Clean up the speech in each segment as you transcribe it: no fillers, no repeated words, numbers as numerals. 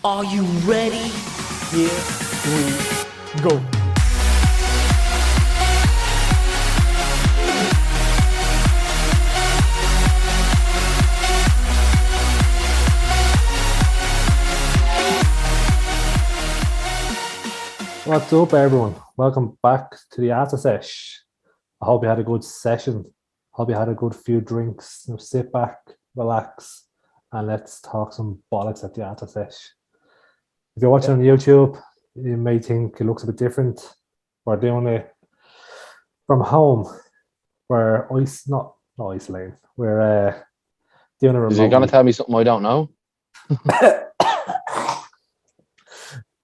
Are you ready? Here we go. What's up, everyone? Welcome back to the After Sesh. I hope you had a good session. Hope you had a good few drinks. Now sit back, relax, and let's talk some bollocks at the After Sesh. If you're watching on YouTube, you may think it looks a bit different. We're doing it from home. We're not isolating. We're doing it Is you going to remotely. tell me something I don't know? I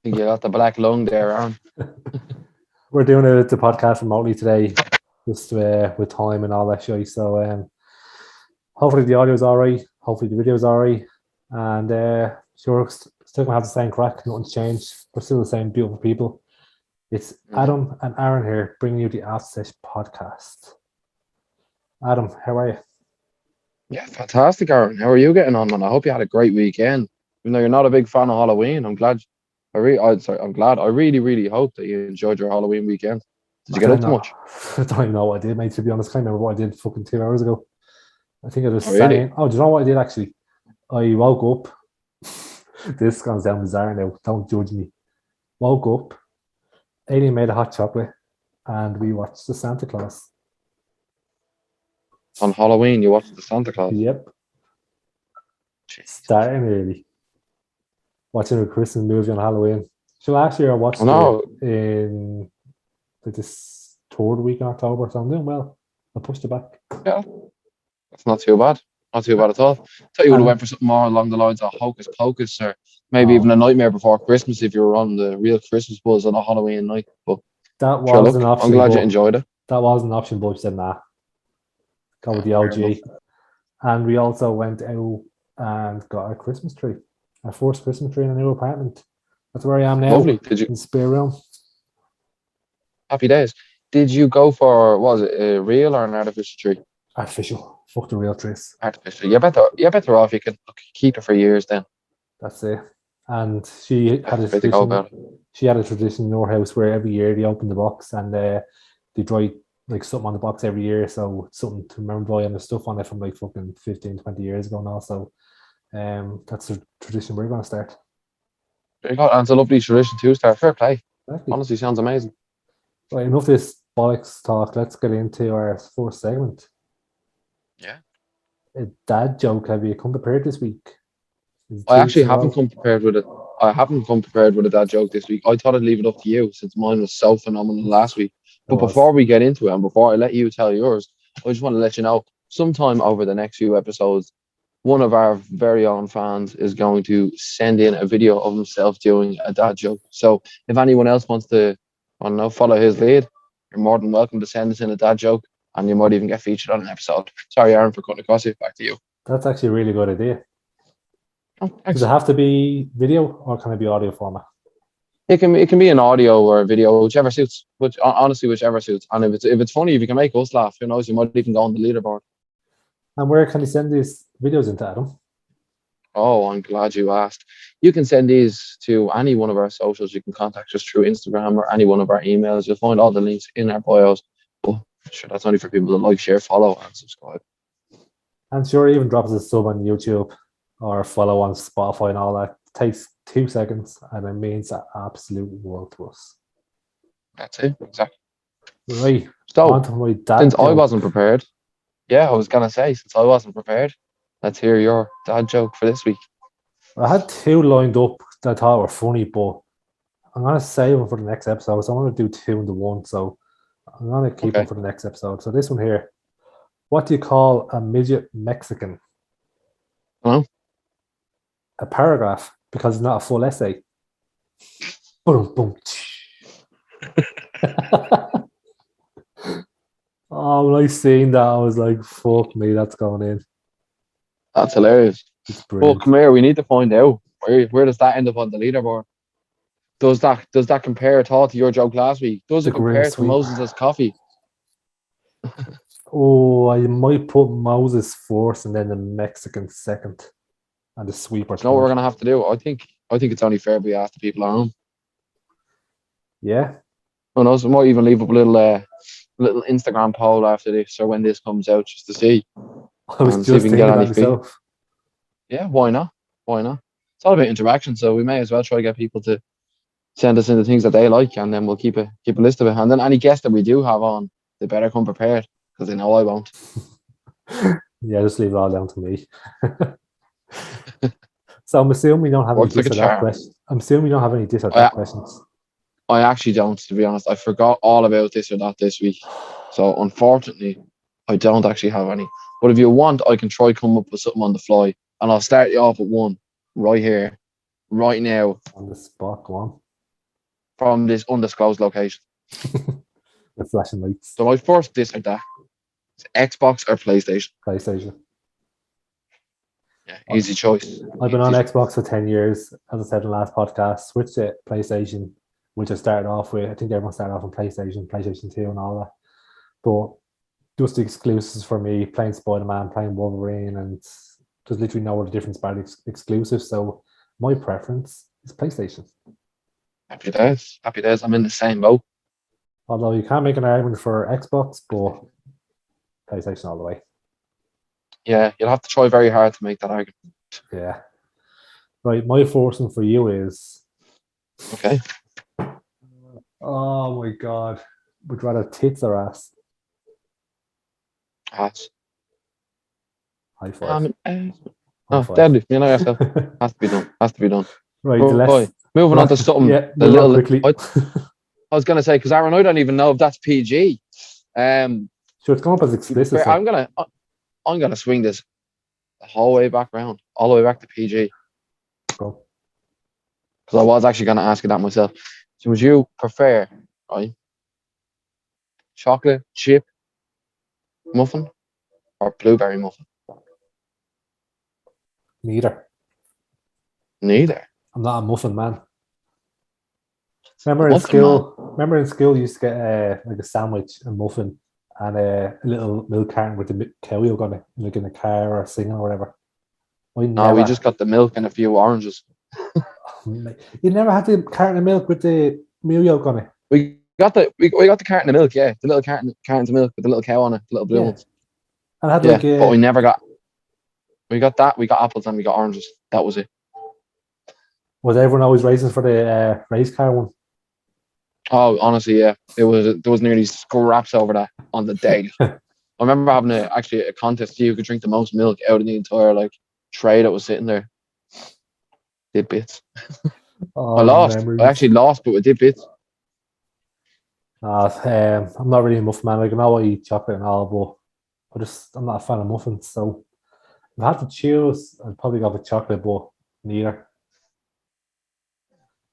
think you got the black lung there, Aaron. We're doing the podcast remotely today, just with time and all that shit. So hopefully the audio is all right. Hopefully the video is all right. And sure, still gonna have the same crack. Nothing's changed. We're still the same beautiful people. It's Adam and Aaron here bringing you the After Sesh podcast. Adam, how are you? Yeah, fantastic, Aaron. How are you getting on, man? I hope you had a great weekend. Even though you're not a big fan of Halloween, I'm glad. I'm glad. I really hope that you enjoyed your Halloween weekend. Did you get up to much? I don't even know what I did, mate. To be honest, I can't remember what I did fucking 2 hours ago. I think I was Really? saying, do you know what I did actually? I woke up. This goes down bizarre now. Don't judge me. Woke up. Alien made a hot chocolate, and we watched the Santa Claus. On Halloween, you watched the Santa Claus. Yep. Jeez. Starting early. Watching a Christmas movie on Halloween. So last year I watched No. it in this third week in October, so I'm doing well. I pushed it back. Yeah, that's not too bad. Not too bad at all. Thought you would have went for something more along the lines of Hocus Pocus, or maybe even A Nightmare Before Christmas if you were on the real Christmas buzz on a Halloween night. But that sure, was look, an option. I'm glad you enjoyed it. That was an option, but you said nah. Go with the Fair OG. enough. And we also went out and got a Christmas tree. Our first Christmas tree in a new apartment. That's where I am now. Lovely. Did you? In the spare room. Happy days. Did you go for, was it a real or an artificial tree? Artificial. Fuck the real trees. Artificial. You're better off. You can keep it for years then. That's it. And she had a That's the way to go about tradition. it. She had a tradition in your house where every year they open the box and they write like something on the box every year. So it's something to remember by, and there's stuff on it from like fucking 15, 20 years ago now. So that's the tradition we're gonna start. There you go. And it's a lovely tradition to start. Fair play. Exactly. Honestly, sounds amazing. Right, enough of this bollocks talk. Let's get into our first segment. Yeah. A dad joke. Have you come prepared this week? I actually haven't come prepared with it. I haven't come prepared with a dad joke this week. I thought I'd leave it up to you since mine was so phenomenal last week. But before we get into it and before I let you tell yours, I just want to let you know, sometime over the next few episodes, one of our very own fans is going to send in a video of himself doing a dad joke. So if anyone else wants to, I don't know, follow his lead, you're more than welcome to send us in a dad joke, and you might even get featured on an episode. Sorry, Aaron, for cutting across you. Back to you. That's actually a really good idea. Oh, Does it have to be video or can it be audio format? It can be an audio or a video, whichever suits. Which honestly, whichever suits. And if it's funny, if you can make us laugh, who knows? You might even go on the leaderboard. And where can you send these videos into, Adam? Oh, I'm glad you asked. You can send these to any one of our socials. You can contact us through Instagram or any one of our emails. You'll find all the links in our bios. But sure, that's only for people that like, share, follow, and subscribe. And sure, even drop us a sub on YouTube or follow on Spotify and all that. It takes 2 seconds and it means the absolute world to us. That's it, exactly. Right. So, on to my dad since I joke. wasn't prepared, I was gonna say, since I wasn't prepared, let's hear your dad joke for this week. I had 2 lined up that I thought were funny, but I'm going to save them for the next episode. So I'm going to do 2 into 1. So I'm going to keep them for the next episode. So this one here. What do you call a midget Mexican? Hello? A paragraph, because it's not a full essay. Boom, boom. Oh, when I seen that, I was like, fuck me, that's going in. That's hilarious. It's Well, brilliant. come here. We need to find out where does that end up on the leaderboard. Does that compare at all to your joke last week? Does The it compare grim to sweep. Moses' coffee? Oh, I might put Moses first and then the Mexican second. And the sweeper. You know what we're gonna have to do? I think I think it's only fair we ask the people at home. Yeah. Who knows? We might even leave up a little Instagram poll after this or when this comes out just to see I was and see if just we can get thinking any that feedback. myself. Yeah, why not? Why not? It's all about interaction, so we may as well try to get people to send us in the things that they like, and then we'll keep a list of it. And then any guests that we do have on, they better come prepared because they know I won't. Yeah, just leave it all down to me. So I'm assuming we don't have any Works like a this or that charm. questions. I'm assuming we don't have any this or I, that questions. I actually don't, to be honest. I forgot all about this or that this week, so unfortunately, I don't actually have any. But if you want, I can try come up with something on the fly, and I'll start you off with one right here, right now, On the spot, go on. from this undisclosed location. The flashing lights. So my first this or that is Xbox or PlayStation. PlayStation. Yeah, easy choice. I've been on Easy. Xbox for 10 years. As I said in the last podcast, switched to PlayStation, which I started off with. I think everyone started off on PlayStation 2 and all that. But just the exclusives for me, playing Spider-Man, playing Wolverine, and there's literally no other difference about exclusives. So my preference is PlayStation. Happy days. Happy days. I'm in the same boat. Although you can't make an argument for Xbox, but PlayStation all the way. Yeah, you'll have to try very hard to make that argument. Yeah. Right, my first one for you is... Okay. Oh my God. Would you rather tits or ass? Ass. High five. High High five. deadly. You know yourself. Has to be done. Has to be done. Right, Boy, moving on to something yeah, a little. quickly. I was gonna say because Aaron, I don't even know if that's PG. Sure, it's come up as explicit. So. I'm gonna swing this the whole way back round, all the way back to PG. Go. Because I was actually gonna ask you that myself. So would you prefer, right, chocolate chip muffin or blueberry muffin? Neither. Neither. I'm not a muffin man. Remember in school, you used to get like a sandwich, a muffin, and a little milk carton with the cow milk on it, like in a car or singing or whatever. No, we just got the milk and a few oranges. You never had the carton of milk with the milk yolk on it. We got the carton of milk, yeah, the little cartons of milk with the little cow on it, the little blue ones. And had but we never got. We got that. We got apples and we got oranges. That was it. Was everyone always racing for the race car one? Oh, honestly, yeah. There was nearly scraps over that on the day. I remember having a contest to see who could drink the most milk out of the entire tray that was sitting there. Did bits. I lost. Memories. I actually lost, but we did bits. I'm not really a muffin man. Like, I know I eat chocolate and all, but I'm not a fan of muffins. So if I had to choose, I'd probably go with chocolate, but neither.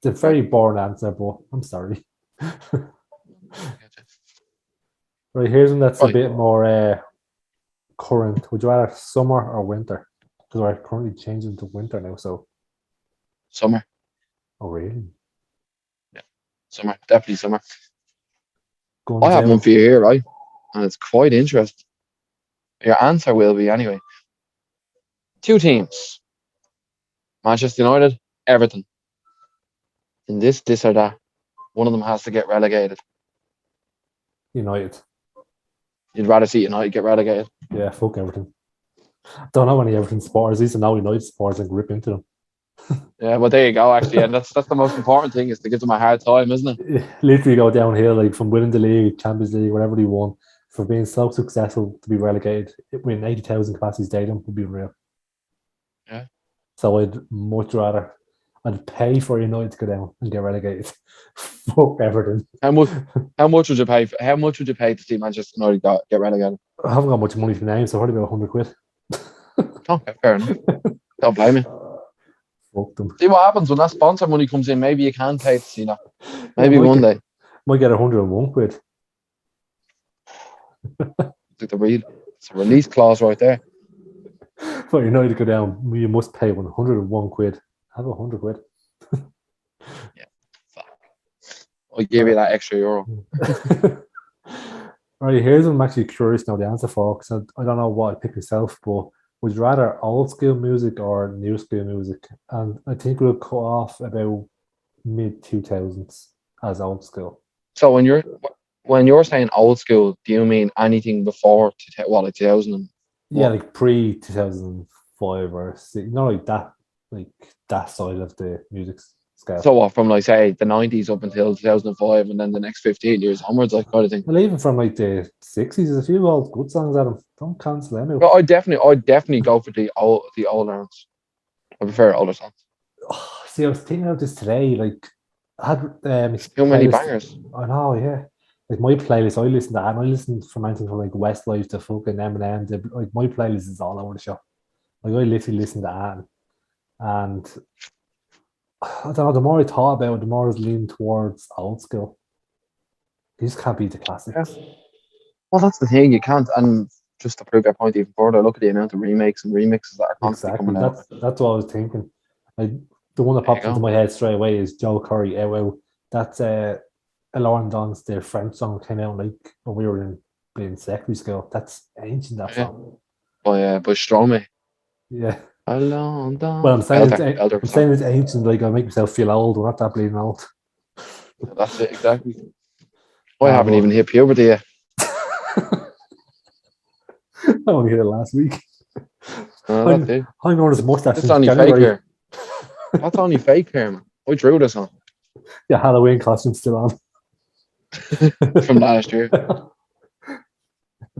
It's a very boring answer, but I'm sorry. Right, here's one that's a bit more current. Would you rather summer or winter? Because we're currently changing to winter now, so. Summer. Oh, really? Yeah, summer. Definitely summer. Guns I have out. one for you here, right? And it's quite interesting. Your answer will be, anyway. 2 teams. Manchester United, Everton. In this or that, one of them has to get relegated. United. You'd rather see United get relegated? Yeah, fuck Everton. Don't know any Everton supporters. These are now United supporters and grip into them. Yeah, well, there you go, actually. And that's the most important thing, is to give them a hard time, isn't it? Literally go downhill, like from winning the league, Champions League, whatever they won, for being so successful to be relegated, when 80,000 capacity stadium would be real. Yeah. So I'd much rather, I'd pay for United to go down and get relegated. Fuck Everton. How much would you pay? How much would you pay to see Manchester United get relegated? I haven't got much money to name, so probably about 100 quid. Okay, fair enough. Don't blame me. Fuck them. See what happens when that sponsor money comes in. Maybe you can pay to see that. Maybe one day. Might get 101 quid. It's a release clause right there. For United to go down, you must pay 101 quid. Have 100 quid. Yeah, fuck. I'll give you that extra euro. Right, here's what I'm actually curious now the answer for, because I don't know what I pick myself, but would you rather old school music or new school music? And I think we'll cut off about mid 2000s as old school. So when you're saying old school, do you mean anything before like 2000 and Yeah, what? like pre 2005 or six, not like that side of the music scale. So what, from like say the 90s up until 2005, and then the next 15 years onwards, like kind of thing. Well, even from like the 60s, there's a few old good songs at them. Don't cancel them out. But I'd definitely go for the older ones. I prefer older songs. Oh, see, I was thinking about this today. Like, I had Too many playlist. bangers. I know, yeah. Like my playlist, I listen to that, and I listen from anything from like Westlife to fucking Eminem. Like my playlist is all over the shop. Like I literally listen to that, and I don't know. The more I thought about it, the more I was leaning towards old school. These can't be the Yeah. classics. Well, that's the thing. You can't. And just to prove that point even further, look at the amount of remakes and remixes that are constantly Exactly. coming out. That's what I was thinking. Like the one that There you pops into go. my head straight away is Joe Curry. Wow, that's Lauren Don's their French song came out like when we were in secondary school. That's ancient. That Yeah. song. By Stromae. Yeah. Alone Well, down. I'm saying it's Elder I'm song. saying it's ancient. Like I make myself feel old. We're not that bleeding old. That's it exactly. I haven't even hit puberty yet. I only hit it last week. That's it. I'm known as mustache That's since only fake January. hair. That's only fake hair, man. I drew this on Yeah, Halloween costume still on. from last year.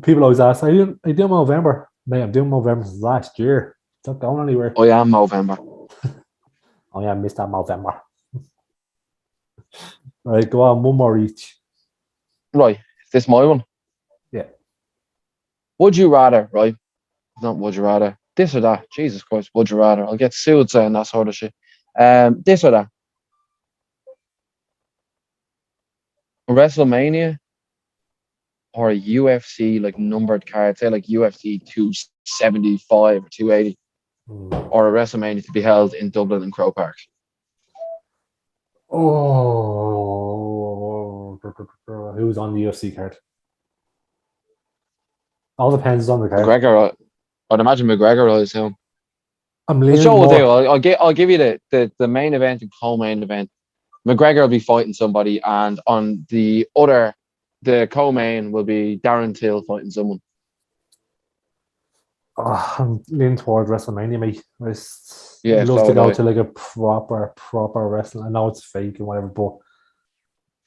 People always ask, I do November. Mate, I'm doing November since last year. It's not going anywhere. I am November. Oh yeah, Mr. November. Right, go on, one more each. Right. Is this my one? Yeah. Would you rather, right? Not would you rather. This or that. Jesus Christ, would you rather? I'll get sued saying that sort of shit. This or that. WrestleMania or a UFC like numbered card, say like UFC 275 or 280, or a WrestleMania to be held in Dublin and Croke Park. Oh, who's on the UFC card? All depends on the card. McGregor, I'd imagine McGregor will assume. I'm The leaning show will more. do. I'll give you the main event and co-main event. McGregor will be fighting somebody, and on the co-main will be Darren Till fighting someone. I'm leaning towards WrestleMania, mate. I'd Yeah, love so to go would I. to like a proper wrestling. I know it's fake and whatever, but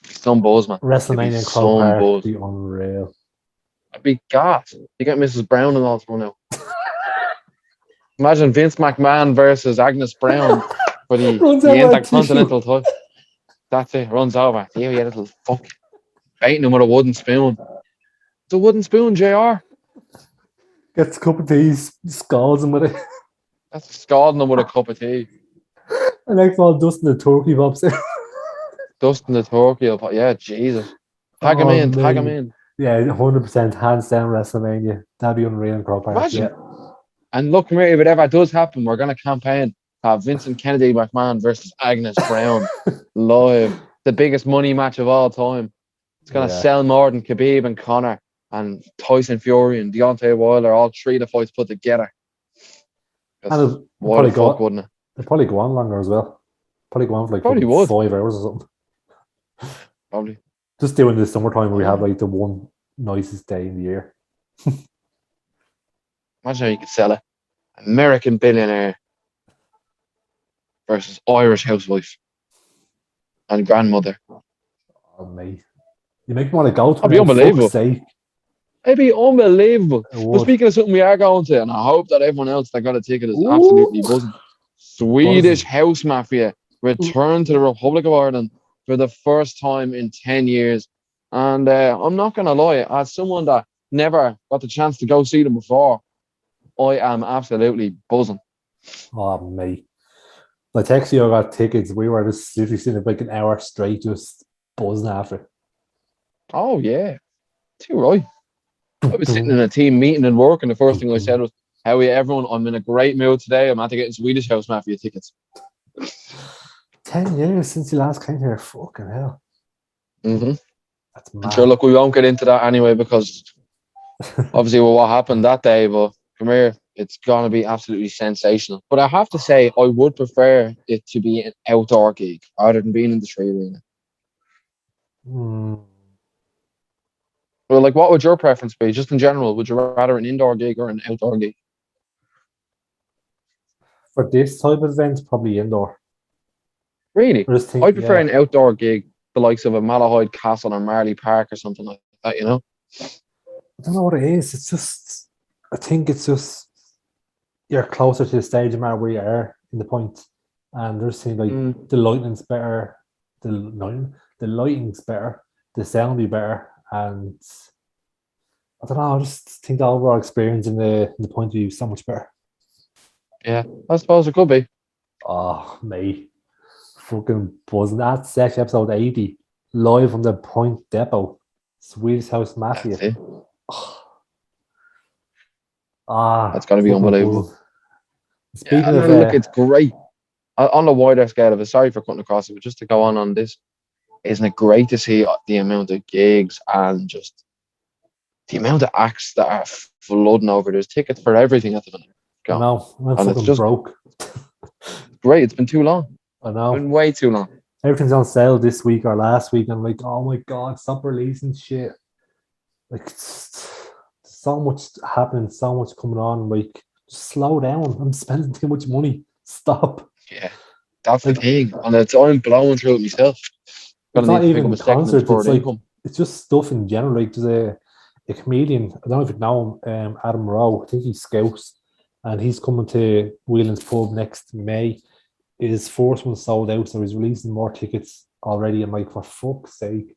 Some buzz, man. WrestleMania in Croke Some Park buzz. would be unreal. I'd be gas. You get Mrs. Brown and all to run out. Imagine Vince McMahon versus Agnes Brown for the Intercontinental title. That's it. Runs over. You little fuck. Biting him with a wooden spoon. It's a wooden spoon, JR. Gets a cup of tea, scalds him with it. That's scalding him with a cup of tea. And next one, Dustin the turkey pops in. Dustin the turkey. Yeah, Jesus. Tag him in. Tag him in. Yeah, 100% hands down WrestleMania. That'd be unreal in Croke Park. Imagine. Yeah. And look, if it ever does happen, we're going to campaign Vincent Kennedy McMahon versus Agnes Brown live. The biggest money match of all time. It's going to sell more than Khabib and Conor and Tyson Fury and Deontay Wilder, all three of the fights put together. And why the fuck wouldn't it? It'd probably go on longer as well. Probably go on for like 5 hours or something. Probably. Just doing this summertime where we have like the one nicest day in the year. Imagine how you could sell it. American billionaire versus Irish housewife and grandmother. Oh, mate. You make me want to go to it. It'd be unbelievable. It'd be unbelievable. But speaking of something we are going to, and I hope that everyone else that got a ticket is absolutely buzzing. Swedish House Mafia return to the Republic of Ireland for the first time in 10 years. And I'm not going to lie, as someone that never got the chance to go see them before, I am absolutely buzzing. Oh, mate. I texted you, I got tickets. We were just literally sitting like an hour straight, just buzzing after. Oh, yeah. Too right. I was sitting in a team meeting and work, and the first thing I said was, how are you, everyone? I'm in a great mood today. I'm after getting Swedish House Mafia tickets. 10 years since you last came here. Fucking hell. Mm-hmm. That's mad. Sure, look, we won't get into that anyway because obviously with what happened that day, but come here. It's gonna be absolutely sensational. But I have to say, I would prefer it to be an outdoor gig rather than being in the tree arena. Mm, Well, like, what would your preference be, just in general? Would you rather an indoor gig or an outdoor gig? for this type of event, probably indoor. Really, I just think, I prefer yeah, an outdoor gig, the likes of a Malahide Castle or Marley Park or something like that. I don't know what it is. It's just, I think it's just you're closer to the stage no matter where you are in the point, and there's things like Mm, the lighting's better, the lighting's better, the sound be better, and I don't know. I just think the overall experience in the point of view is so much better. yeah, I suppose it could be. Oh, me, fucking buzzing. That's Sesh episode 80, live from the Point Depot, Swedish House That's Mafia. it. That's got to be Fucking unbelievable. buzzing. Yeah, Speaking and of, then look, it's great on the wider scale of it. Sorry for cutting across it, but just to go on this, isn't it great to see the amount of gigs and just the amount of acts that are flooding over? There's tickets for everything at the minute. I Go. know, I'm And it's fucking just broke. great. It's been too long. I It's been know. way too long. Everything's on sale this week or last week. I'm like, oh my god, stop releasing shit. Like, so much happening, so much coming on. Like, just slow down. I'm spending too much money. Stop. Yeah, that's the Like, thing. And I'm blowing through it myself. it's Gonna need not to pick up even a second and concerts. It's third like income. it's just stuff in general. Like, there's a comedian. I don't know if you know him, Adam Rowe. I think he's Scouse, and he's coming to Whelan's Pub next May. His first one sold out, so he's releasing more tickets already. I'm like, for fuck's sake.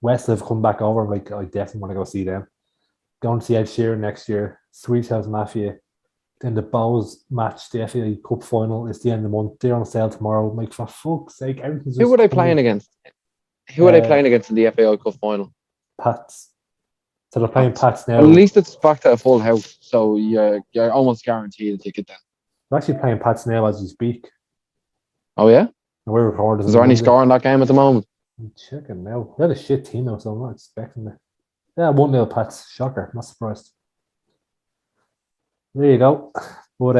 West have come back over. I'm like, I definitely want to go see them. Going to see Ed Sheeran next year. Sweish House Mafia. Then the Bows match, the FA Cup final, is the end of the month. They're on sale tomorrow. I'm like, for fuck's sake, everything's Who just were they playing coming. against? Who are they Uh, playing against in the FAI Cup final? Pats. So they're playing Pats. Pats Well, at now. least it's back to a full house, so you're almost guaranteed a ticket then. They're actually playing Pats now as we speak. Oh yeah? And we're recording Is on there any Monday. score in that game at the moment? I'm checking now. They're a shit team now, so I'm not expecting it. Yeah, 1-0 Pats. Shocker. Not surprised. There you go. But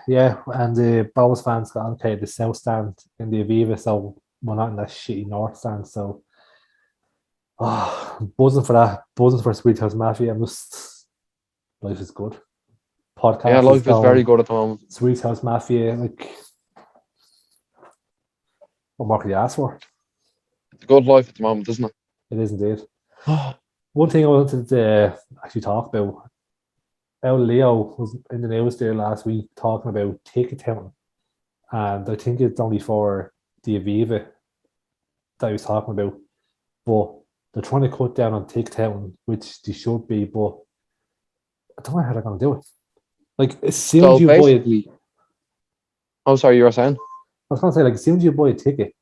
yeah, and the Bows fans got okay the south stand in the Aviva, so we're not in that shitty north stand. So buzzing for that, buzzing for Sweet House Mafia. I'm just life is good. Yeah, Podcast is life is very going. good at the moment. Sweet House Mafia, like what more could you ask for? It's a good life at the moment, isn't it? It is indeed. One thing I wanted to actually talk about. El Leo was in the news there last week talking about ticket counting, and I think it's only for the Aviva that he was talking about. But they're trying to cut down on ticket counting, which they should be, but I don't know how they're going to do it. Like, as soon as So you buy it, basically, oh sorry, you were saying? I was going to say, like, as soon as you buy a ticket,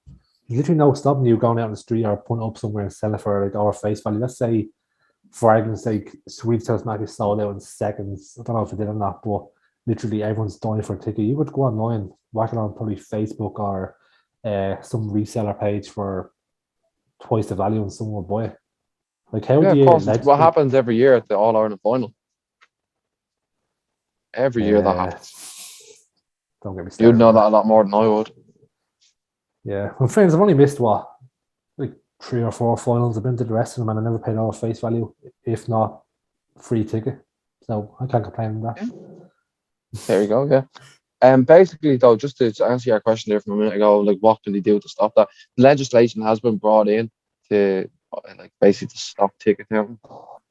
there's literally no stopping you going out on the street or putting up somewhere and selling it for like our face value. Let's say, for argument's sake, Sweet House might be sold out in seconds. I don't know if it did or not, but literally everyone's dying for a ticket. You could go online, whack it on probably Facebook or some reseller page for twice the value and someone will buy it. Like, how Yeah, do of you course. It's let what happens every year at the All Ireland final. Every year that uh, happens. don't get me You'd started know on that that. a lot more than I would. Yeah, my friends, I've only missed what, like 3 or 4 finals. I've been to the rest of them and I never paid all face value, if not free ticket. So I can't complain on that. Yeah. There you go, yeah. Basically, though, just to answer your question there from a minute ago, like what can they do to stop that? Legislation has been brought in to like basically to stop ticket counting.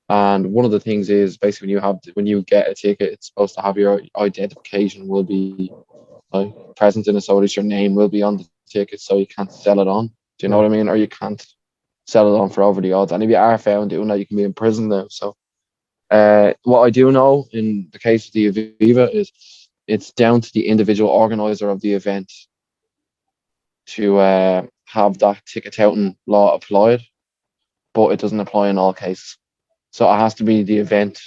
And one of the things is basically when you get a ticket, it's supposed to have your identification will be like present in it, so at least your name will be on the ticket, so you can't sell it on. Do you know Yeah, what I mean? Or you can't sell it on for over the odds. And if you are found doing that, you can be in prison now. So what I do know in the case of the Aviva is it's down to the individual organizer of the event to have that ticket touting law applied, but it doesn't apply in all cases. So it has to be the event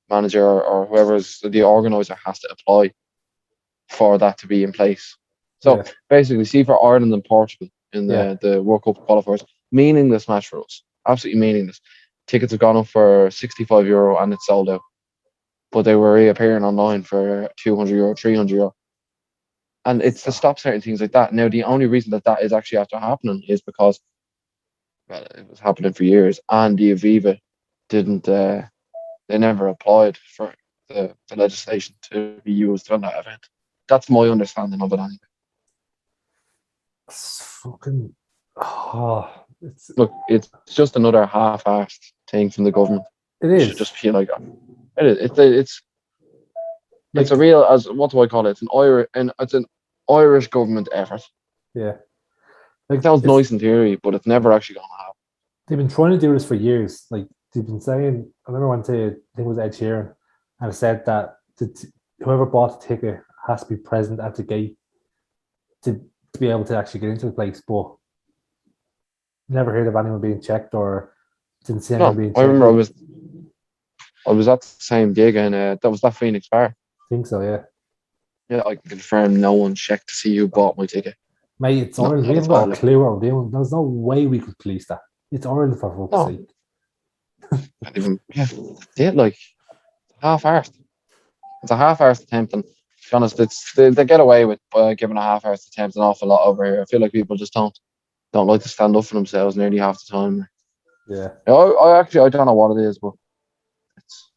manager or whoever's the organizer has to apply for that to be in place. So yeah, basically, see for Ireland and Portugal in yeah. the World Cup qualifiers, meaningless match for us. Absolutely meaningless. Tickets have gone up for €65 and it's sold out. but they were reappearing online for €200, €300. And it's to stop certain things like that. Now, the only reason that is actually after happening is because, well, it was happening for years, and the Aviva didn't, they never applied for the legislation to be used on that event. That's my understanding of it anyway. It's fucking. Oh, Look, it's just another half-assed thing from the government. it It is. should just feel like that. It is. It's Like, a real, as what do I call it? It's an Irish government effort. yeah. It Like, sounds nice in theory, but it's never actually going to happen. they've been trying to do this for years. Like, they've been saying, I remember one day, I think it was Ed Sheeran, and it said that whoever bought the ticket has to be present at the gate to be able to actually get into the place. But never heard of anyone being checked or didn't see anyone No, being I checked. remember I was at the same gig, and that was that Phoenix Bar. I think so, yeah. Yeah, I can confirm no one checked to see who bought my ticket. Mate, it's No, Ireland. We not haven't at all. got a clue what we're doing. There's no way we could police that. It's Ireland, for fuck's No, sake. not even. Yeah, like half-arsed. It's a half-arsed attempt, and to be honest, they get away with giving a half-arsed attempt an awful lot over here. I feel like people just don't like to stand up for themselves nearly half the time. Yeah. I actually I don't know what it is, but it's,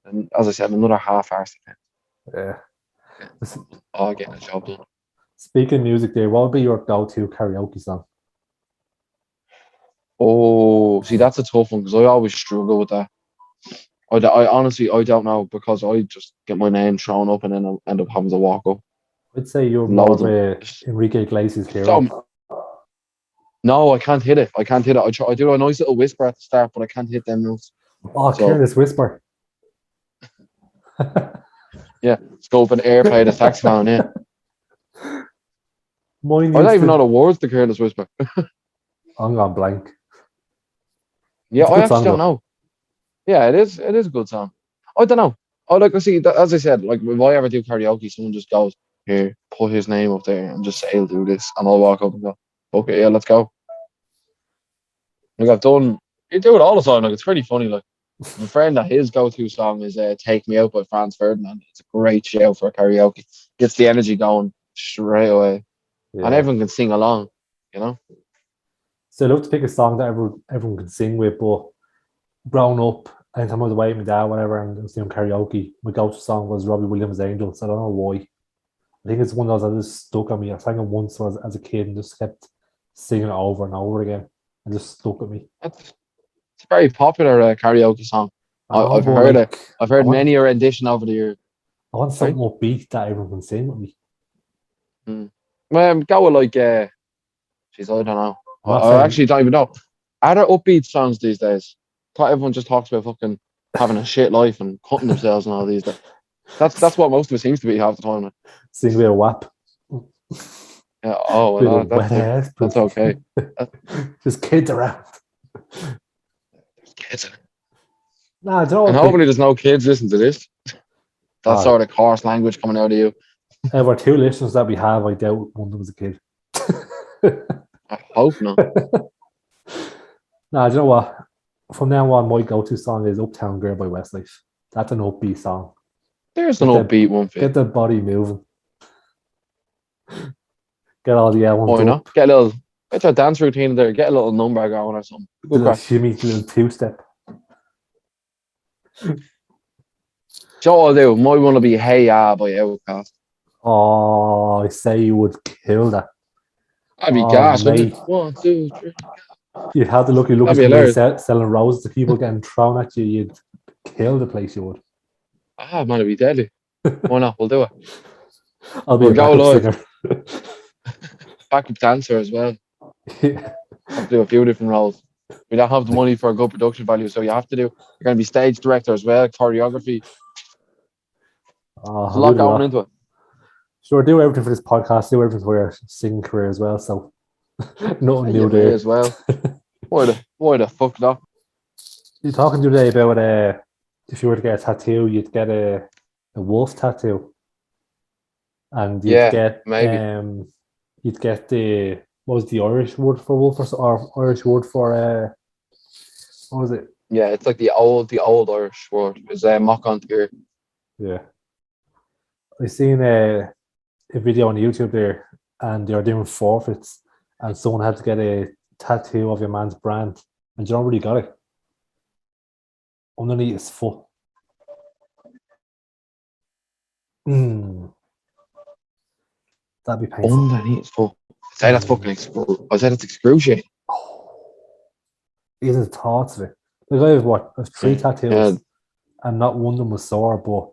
and as I said, another half-arsed attempt. Yeah. Getting a job done. Speaking of music, there, what would be your go-to karaoke song? Oh, see, that's a tough one because I always struggle with that. I honestly I don't know because I just get my name thrown up and then I end up having to walk up. I'd say you're more Loads of of a Enrique Iglesias hero. so, no, I can't hit it. I can't hit it. I do a nice little whisper at the start, but I can't hit them notes. Oh, So Careless Whisper. yeah, let's go up and airplay the saxophone. Yeah, Mine I don't used even to. know the words to Careless Whisper. I'm gone blank. Yeah, It's a I good actually song don't though. know. Yeah, it is. It is a good song. I don't know. I like to see that, as I said, like if I ever do karaoke, someone just goes here, put his name up there, and just say he'll do this, and I'll walk up and go, okay, yeah, let's go. Like I've done, you do it all the time. Like it's pretty funny. Like my friend that his go-to song is "Take Me Out" by Franz Ferdinand. It's a great show for karaoke. Gets the energy going straight away, and Yeah. everyone can sing along. You know. So I love to pick a song that everyone can sing with, but growing up, anytime I was away with my dad, whatever, and I was doing karaoke, my go-to song was Robbie Williams' Angels. I don't know why. I think it's one of those that just stuck on me. I sang it once as a kid and just kept singing it over and over again. And just stuck with me. It's a very popular karaoke song. I know, I've but heard it. like, I've I heard want, many a rendition over the years. I want Right? something upbeat that everyone can sing with me. Go with like, jeez, I don't know. I'm not I saying, actually don't even know. Are there upbeat songs these days? Thought everyone just talks about fucking having a shit life and cutting themselves and all these days. That's what most of it seems to be half the time. Like. sing a bit of WAP. Yeah. Oh, Bit well, of wet ass. that's okay. Just kids around. There's kids in it. Nah, do you know And what? hopefully there's no kids listening to this. That sort of coarse language coming out of you. Our two listeners that we have, I doubt one of them was a kid. I hope not. Nah, do you know what? From now on, my go-to song is Uptown Girl by Westlife. That's an upbeat song. There's an upbeat one for you. Get the body moving. Get all the elements Why not? up. Get your dance routine in there. Get a little number going or something. Do Good a crack. shimmy, do a two-step. So what I'll do, my one will be Hey Ya by Outkast. Oh, I say you would kill that. I'd be Oh, gas, wouldn't mate. it? 1, 2, 3. You'd have to look That'd be somebody hilarious. selling roses to people getting thrown at you. You'd kill the place, you would. Ah, man, it'd be deadly. Why not? We'll do it. I'll be We'll a go backup live. singer. Backup dancer as well. Yeah. Have to do a few different roles. We don't have the money for a good production value, so you have to do. You're going to be stage director as well, choreography. Oh, There's a I'll lot do the going lot. into it. Sure, do everything for this podcast, do everything for your singing career as well. So nothing You new may there. as well. Why the fuck not? You're talking today about if you were to get a tattoo, you'd get a wolf tattoo, and Yeah, maybe. you'd get the what was the Irish word for wolf or Irish word for what was it? Yeah, it's like the old Irish word is mock on here. Yeah. I seen a video on YouTube there, and they were doing forfeits, and someone had to get a tattoo of your man's brand, and you already got it underneath his foot. That'd be painful. Underneath his foot. Say that's fucking I said it's excruciating. Even the thoughts of it. Like I have three tattoos, Yeah. and not one of them was sore, but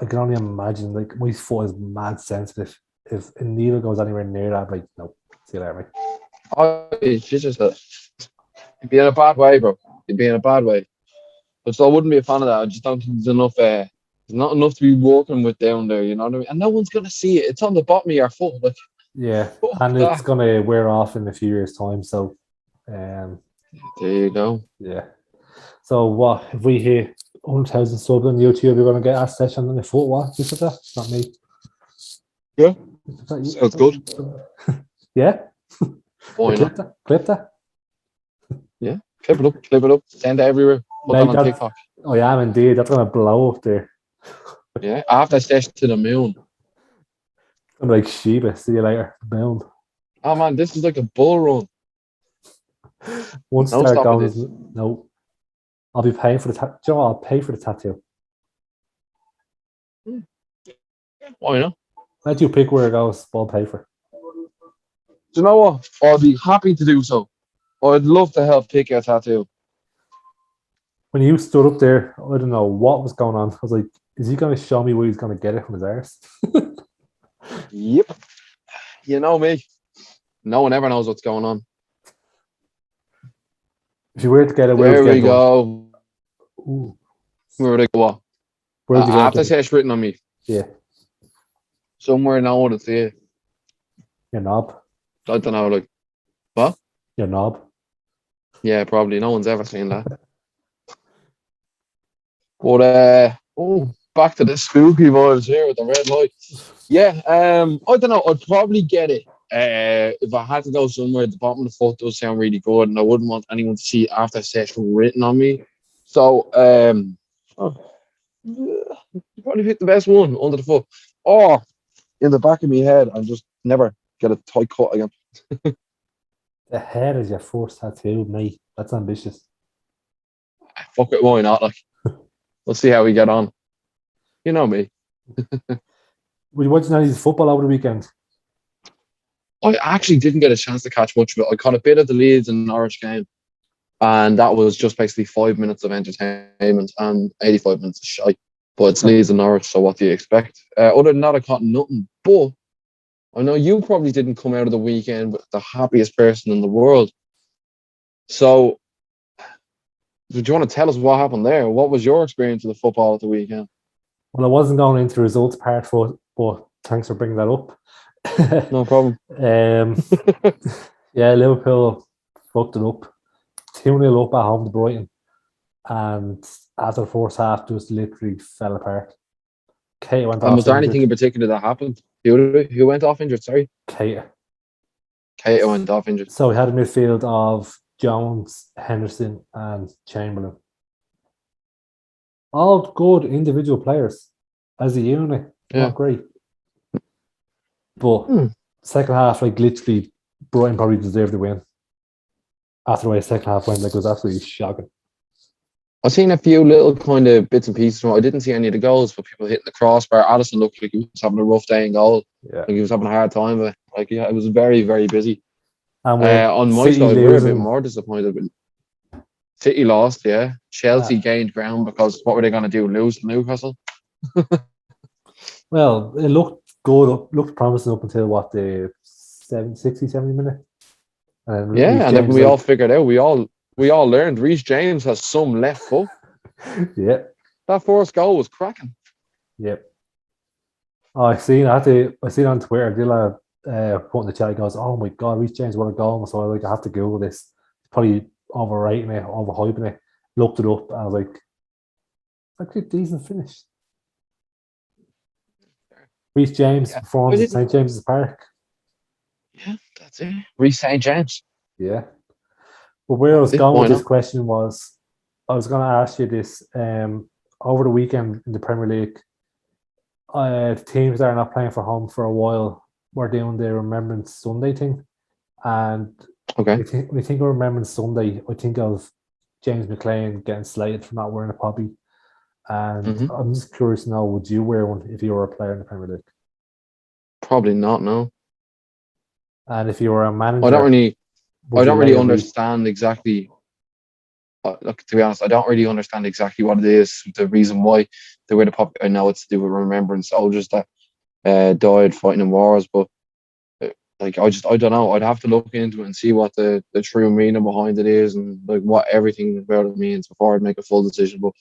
I can only imagine. Like my foot is mad sensitive. If a needle goes anywhere near that, I'm like, no, see you later, mate. Oh, it's just you'd be in a bad way, bro. You'd be in a bad way. But so I wouldn't be a fan of that. I just don't think there's enough. There's not enough to be working with down there. You know what I mean? And no one's gonna see it. It's on the bottom of your foot. Like, Yeah, fuck and it's that. gonna wear off in a few years' time. So, um, There you go. yeah. So what if we hit 100,000 subs on YouTube? You're gonna get a session on the foot. What? You said that? Not me. Yeah, Is that you? sounds good. Yeah. Why Clip not? that. Clip that. Yeah, clip it up, send it everywhere. Put Mate, that on TikTok. I am indeed. That's gonna blow up there. Yeah, after Sesh to the moon. I'm like Sheba. See you later. Boom. Oh man, this is like a bull run. Once No start stopping going, this. no. I'll be paying for the tattoo. You know what? I'll pay for the tattoo. Why not? Let you pick where it goes. I'll pay for it. Do you know what? I'd be happy to do so. I'd love to help pick your tattoo. When you stood up there, I don't know what was going on. I was like, is he going to show me where he's going to get it from his arse? Yep. You know me. No one ever knows what's going on. If you were to get it, where There would you we get it done? go. Ooh. Where would I go? Where would you get After it done? Sesh written on me. Yeah, Somewhere now would see it. your knob. I don't know, like, what? Your knob. Yeah, probably. No one's ever seen that. But back to the spooky vibes here with the red light. Yeah, I don't know. I'd probably get it. If I had to go somewhere, the bottom of the foot does sound really good, and I wouldn't want anyone to see after session written on me. So, probably pick the best one under the foot, or in the back of my head, and just never get a tight cut again. The head is your first tattoo, mate. That's ambitious. Fuck it, why not? Like, we'll see how we get on. You know me. Were you watching any football over the weekend? I actually didn't get a chance to catch much of it. I caught a bit of the Leeds and Norwich game, and that was just basically 5 minutes of entertainment and 85 minutes of shite. But it's Leeds and Norwich, so what do you expect? Other than that, I caught nothing. But I know you probably didn't come out of the weekend with the happiest person in the world. So, do you want to tell us what happened there? What was your experience of the football at the weekend? Well, I wasn't going into the results part for, but thanks for bringing that up. No problem. Yeah, Liverpool fucked it up. 2-0 up at home to Brighton. And after the first half, just literally fell apart. Kate went off. And was there injured. anything in particular that happened? Who went off injured? Sorry. Kate Went off injured. So we had a midfield of Jones, Henderson, and Chamberlain. All good individual players as a unit. Yeah. Not great. But second half, like literally, Brighton probably deserved the win. After the way the second half went, like it was absolutely shocking. I've seen a few little kind of bits and pieces. I didn't see any of the goals, but people hitting the crossbar. Allison looked like he was having a rough day in goal. Yeah. Like he was having a hard time. But like, yeah, it was very, very busy. And on my City side, we're a bit losing, more disappointed. City lost, yeah. Chelsea gained ground because what were they going to do? Lose to Newcastle? Well, it looked good, looked promising up until what, the 60, 70 minute? And and then we all figured out, we all learned Reece James has some left foot. Yeah. That first goal was cracking. Yep. Oh, I seen on Twitter, Dilla put in the chat, he goes, "Oh my god, Reece James, what a goal." So I have to Google this. Probably overrating it, overhyping it. Looked it up, and I was like, actually decent finish. Reece James performs at St. James's Park. Yeah, that's it. Reece St. James. Yeah. But where I was going with this question was, I was going to ask you this. Over the weekend in the Premier League, teams that are not playing for home for a while were doing the Remembrance Sunday thing. And Okay. when you think of Remembrance Sunday, I think of James McLean getting slated for not wearing a poppy. And Hmm. I'm just curious to know, would you wear one if you were a player in the Premier League? Probably not. No. And if you were a I don't manager, really. I would you don't let really it be? understand exactly. Look, to be honest, I don't really understand exactly what it is. The reason why they wear the poppy. I know it's to do with remembering soldiers that died fighting in wars, but uh, like I don't know. I'd have to look into it and see what the true meaning behind it is and like what everything about it means before I'd make a full decision. But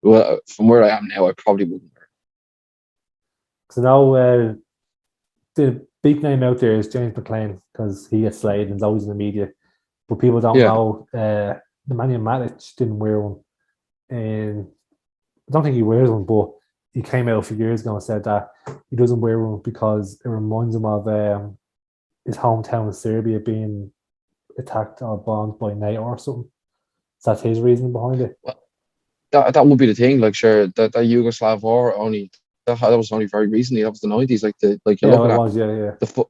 well, from where I am now, I probably wouldn't wear So now the big name out there is James McLean because he gets slayed and is always in the media. But people it. don't Yeah. know Nemanja Matic didn't wear one. And I don't think he wears one, but he came out a few years ago and said that he doesn't wear one because it reminds him of his hometown in Serbia being attacked or bombed by NATO or something. So that's his reason behind it. Well, that would be the thing. Like, sure, that Yugoslav war only that was only very recently. That was the 90s. Like you Yeah, look well, at it that, was, yeah. the foot.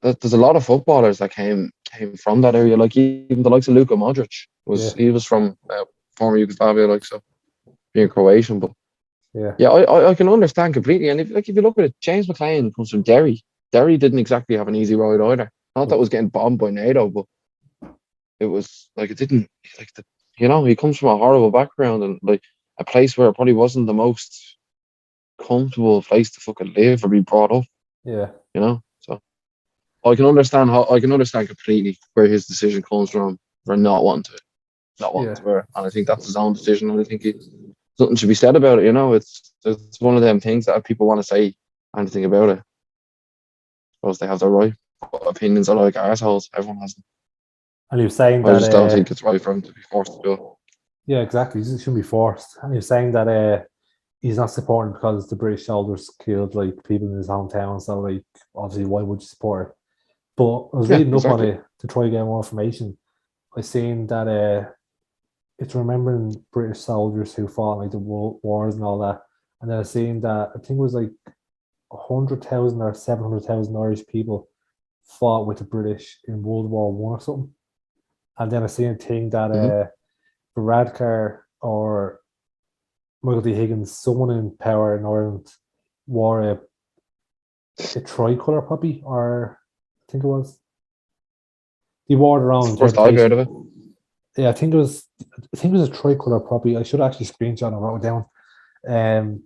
There's a lot of footballers that came from that area. Like even the likes of Luka Modric Yeah, he was from former Yugoslavia, like so being Croatian. But yeah, yeah, I can understand completely. And if you look at it, James McLean comes from Derry. Derry didn't exactly have an easy ride either. Not that no, was getting bombed by NATO, but it was like it didn't like the he comes from a horrible background and like a place where it probably wasn't the most comfortable place to fucking live or be brought up, yeah, So I can understand completely where his decision comes from for not wanting yeah. to wear it. And I think that's his own decision. And I think something should be said about it, it's one of them things that if people want to say anything about it. Suppose they have the right. Opinions are like assholes. Everyone has them. And he was saying I that, just don't think it's right for him to be forced to do it. yeah, exactly. He shouldn't be forced. And he was saying that he's not supporting because the British soldiers killed like people in his hometown. So like, obviously, why would you support it? But I was Yeah, reading up on exactly. it to try to get more information. I seen that it's remembering British soldiers who fought like the world wars and all that. And then I seen that I think it was like 100,000 or 700,000 Irish people fought with the British in World War One or something. And then I seen a thing that Hmm. Varadkar or Michael D. Higgins, someone in power in Ireland, wore a tricolour puppy, or I think it was. He wore it around First I've heard interpretation. of it. Yeah, I think it was a tricolour puppy. I should actually screenshot and wrote it down.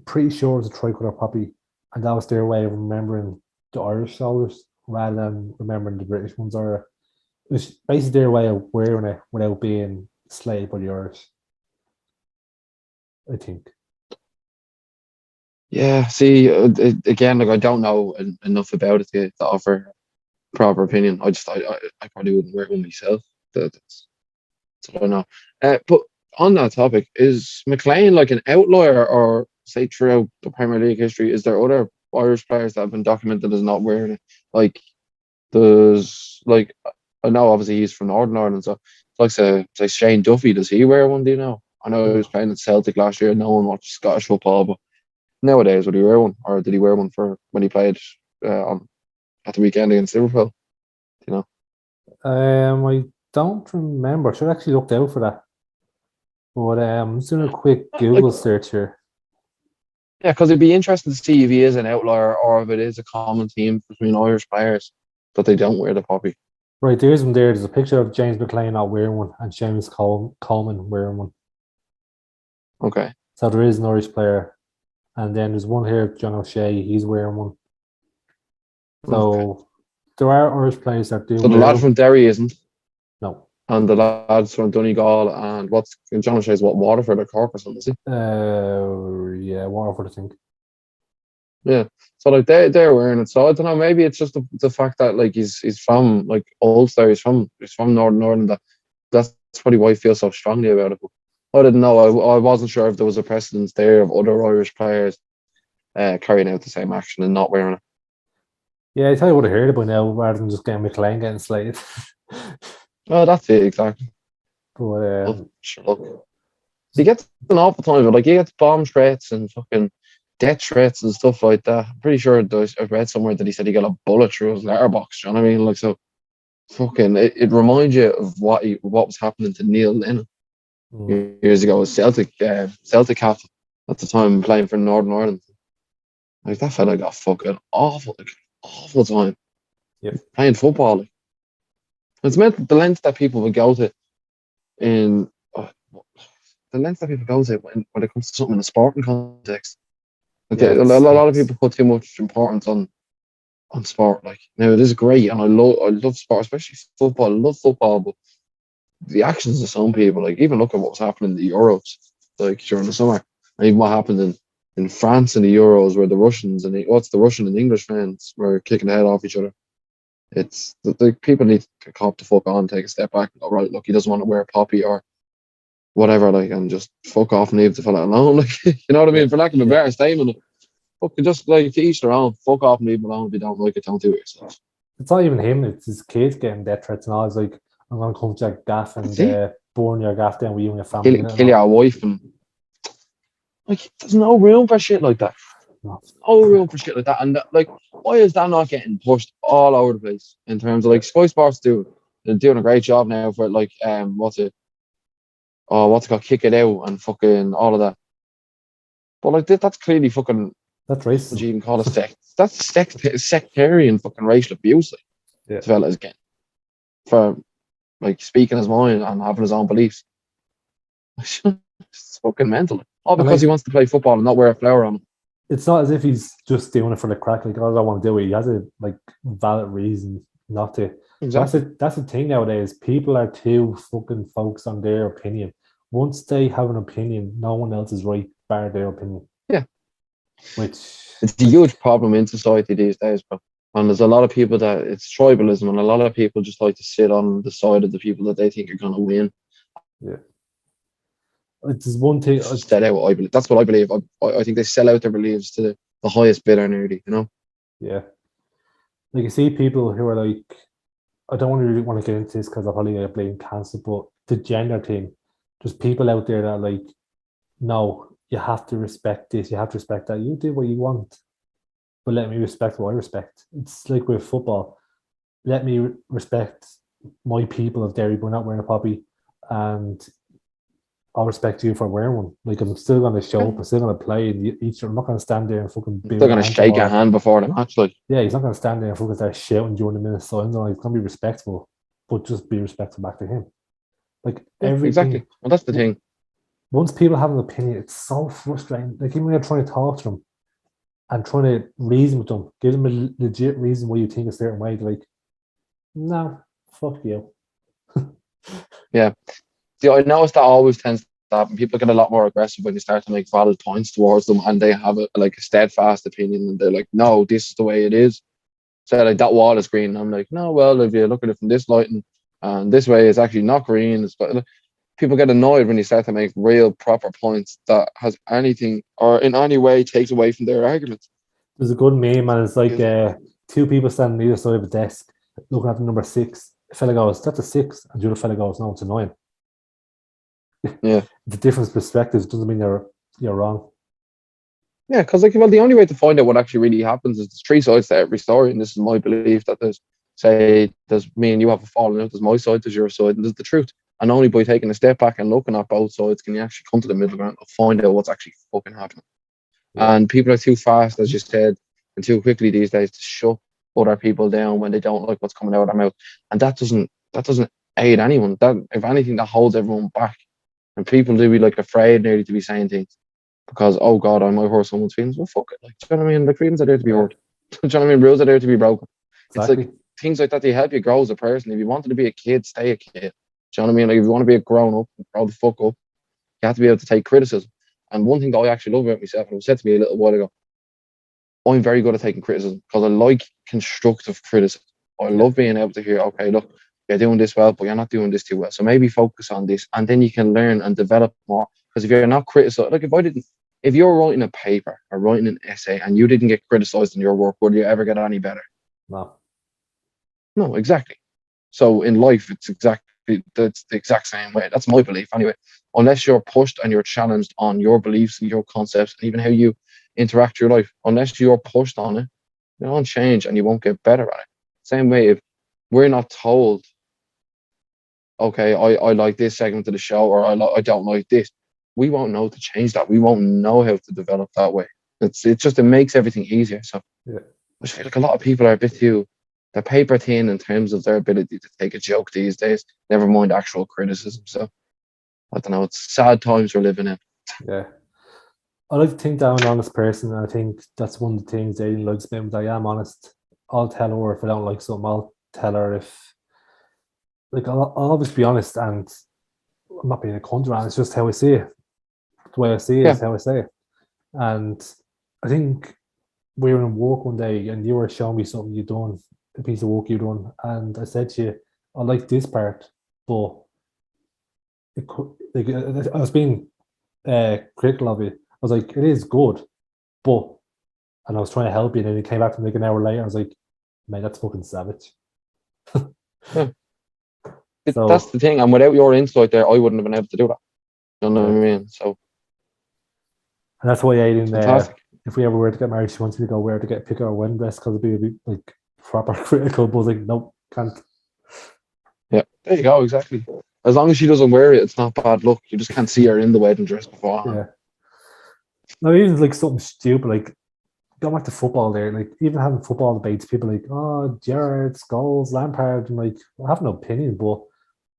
Pretty sure it was a tricolour puppy, and that was their way of remembering the Irish soldiers rather than remembering the British ones. Or it was basically their way of wearing it without being slaved by the Irish. I think. Yeah, see, again, like I don't know enough about it to offer proper opinion. I probably wouldn't wear one myself. That's what I know. But on that topic, is McLean like an outlier, or say throughout the Premier League history, is there other Irish players that have been documented as not wearing it? Like, there's like I know obviously he's from Northern Ireland, so like say Shane Duffy, does he wear one? Do you know? I know he was No. playing at Celtic last year. No one watched Scottish football, but nowadays would he wear one, or did he wear one for when he played on at the weekend against Liverpool? You know? I don't remember. I should actually look out for that. But I'm just doing a quick Like, Google search here. yeah, because it'd be interesting to see if he is an outlier or if it is a common theme between Irish players that they don't wear the poppy. Right, there's one there. There's a picture of James McLean not wearing one and James Coleman wearing one. Okay. So there is an Irish player. And then there's one here, John O'Shea, he's wearing one. Okay. So there are Irish players that do So the wear lad them. from Derry isn't, No. and the lads from Donegal and what's John O'Shea's what Waterford or Cork or something, is he? Yeah, Waterford, I think. Yeah. So like they're wearing it. So I don't know. Maybe it's just the fact that like he's from like Ulster. He's from Northern Ireland. That's probably why I feel so strongly about it. But I didn't know. I wasn't sure if there was a precedence there of other Irish players carrying out the same action and not wearing it. Yeah, I tell you what I heard about now rather than just getting McLean getting slated. Oh, that's it exactly. But Well, sure, look, he gets an awful time, but like he gets bomb threats and fucking death threats and stuff like that. I'm pretty sure I read somewhere that he said he got a bullet through his letterbox. Do you know what I mean? Like, so fucking, it reminds you of what was happening to Neil Lennon years ago as Celtic captain at the time playing for Northern Ireland. Like, that fella got fucking awful, like, awful time Yep. playing football. Like. It's meant the lengths that people would go to in the lengths that people go to when it comes to something in a sporting context. Like, Yeah, a lot of people put too much importance on sport. Like, now it is great, and I love sport, especially football. I love football, but the actions of some people, like, even look at what was happening in the Euros, like during the summer, and even what happened in France in the Euros, where the Russians and the Russian and English fans were kicking the head off each other. It's the people need to cop the fuck on, take a step back, and go, right, look, he doesn't want to wear a poppy or whatever, like, and just fuck off and leave the fella alone. Like, you know what I mean? For lack of a better statement, fucking just like to each their own. Fuck off and leave him alone. If you don't like it, don't do it yourself. It's not even him, it's his kids getting death threats and all. It's like, I'm gonna come to your gaff and burn your gaff down with you and your family. Kill your wife, and like, there's no room for shit like that. No room for shit like that. And like, why is that not getting pushed all over the place in terms of, like, Sky Sports they're doing a great job now for, like, what's it called, Kick It Out and fucking all of that. But like, that's clearly fucking, that's racist. What do you even call it? That's sectarian fucking racial abuse. Like, the fella is getting for, like, speaking his mind and having his own beliefs. It's fucking mental. All because he wants to play football and not wear a flower on him. It's not as if he's just doing it for the crack. Like, oh, I want to do it. He has a, like, valid reason not to. Exactly. That's the thing nowadays. People are too fucking focused on their opinion. Once they have an opinion, no one else is right, bar their opinion. Yeah. Which it's a huge problem in society these days, bro. And there's a lot of people that it's tribalism, and a lot of people just like to sit on the side of the people that they think are going to win. Yeah. It's one thing. Sell out, I believe. That's what I believe. I think they sell out their beliefs to the highest bidder, nearly, you know? Yeah. Like, you see people who are like, I don't really want to get into this because I'll probably get blamed cancelled, but the gender thing, there's people out there that are like, no, you have to respect this, you have to respect that. You do what you want, but let me respect what I respect. It's like with football. Let me respect my people of Derry, but not wearing a poppy, and I'll respect you for wearing one. Like, I'm still going to show up, I'm still going to play. I'm not going to stand there and fucking. Still going to shake your hand before the match, like. Yeah, he's not going to stand there and fucking start shouting during the minute. So he's going to be respectful, but just be respectful back to him. Like, everything. Exactly. Well, that's the thing. Once people have an opinion, it's so frustrating. Like, even when you're trying to talk to them and trying to reason with them, give them a legit reason why you think a certain way. They're like, no, fuck you. Yeah. See, I noticed that always tends to happen. People get a lot more aggressive when you start to make valid points towards them, and they have a steadfast opinion, and they're like, no, this is the way it is. So, like, that wall is green. And I'm like, no, well, if you look at it from this light and this way, it's actually not green. People get annoyed when you start to make real proper points that has anything or in any way takes away from their arguments. There's a good meme, and it's like two people standing on either side of a desk looking at the number 6. The fella goes, that's a 6, and the other fella goes, no, it's a 9. Yeah. The different perspectives doesn't mean you're wrong. Yeah, because, like, well, the only way to find out what actually really happens is there's 3 sides to every story, and this is my belief that there's me and you have a falling out, there's my side, there's your side, and there's the truth. And only by taking a step back and looking at both sides can you actually come to the middle ground and find out what's actually fucking happening. Yeah. And people are too fast, as you said, and too quickly these days to shut other people down when they don't like what's coming out of their mouth. And that doesn't aid anyone. That, if anything, that holds everyone back. And people do be, like, afraid nearly to be saying things because, oh God, I might hurt someone's feelings. Well, fuck it. Like, do you know what I mean? Like, feelings are there to be hurt. Do you know what I mean? Rules are there to be broken. Exactly. It's like things like that, they help you grow as a person. If you wanted to be a kid, stay a kid. Do you know what I mean? Like, if you want to be a grown up, grow the fuck up, you have to be able to take criticism. And one thing that I actually love about myself, and it was said to me a little while ago, I'm very good at taking criticism because I like constructive criticism. I love being able to hear, okay, look, you're doing this well, but you're not doing this too well. So maybe focus on this, and then you can learn and develop more. Because if you're not criticized, like, if you're writing a paper or writing an essay and you didn't get criticized in your work, would you ever get any better? No, exactly. So in life, it's the exact same way. That's my belief anyway. Unless you're pushed and you're challenged on your beliefs and your concepts, and even how you interact with your life. Unless you're pushed on it, you don't change and you won't get better at it. Same way, if we're not told, okay, I like this segment of the show, or I don't like this, we won't know to change that. We won't know how to develop that way. It makes everything easier. So Yeah. I just feel like a lot of people are a bit too, they're paper thin in terms of their ability to take a joke these days, never mind actual criticism. So I don't know, it's sad times we're living in. Yeah. I like to think that I'm an honest person, and I think that's one of the things Aileen likes about me, that I am honest. I'll tell her if I don't like something, I'll tell her if, like, I'll always be honest, and I'm not being a cunt around, it's just how I see it. The way I see it Yeah, is how I say it. And I think we were in work one day and you were showing me something you'd done, a piece of work you'd done, and I said to you, I like this part, but it could, like, I was being critical of it. I was like, it is good, but, and I was trying to help you, and then you came back to me like an hour later. I was like, man, that's fucking savage. yeah. That's So the thing. And without your insight there, I wouldn't have been able to do that. You know what I yeah, mean? So and that's why Aiden, fantastic. if we ever were to get married, she wants me to go where to pick our wedding dress because it'd be a bit like proper critical. But I was like, nope, can't. Yeah, there you go. Exactly. As long as she doesn't wear it, it's not bad luck. You just can't see her in the wedding dress beforehand. Yeah, no, even like something stupid like going back to football there, like even having football debates, people are like, oh, Gerrard, Scholes, Lampard. I'm like, I have an opinion, but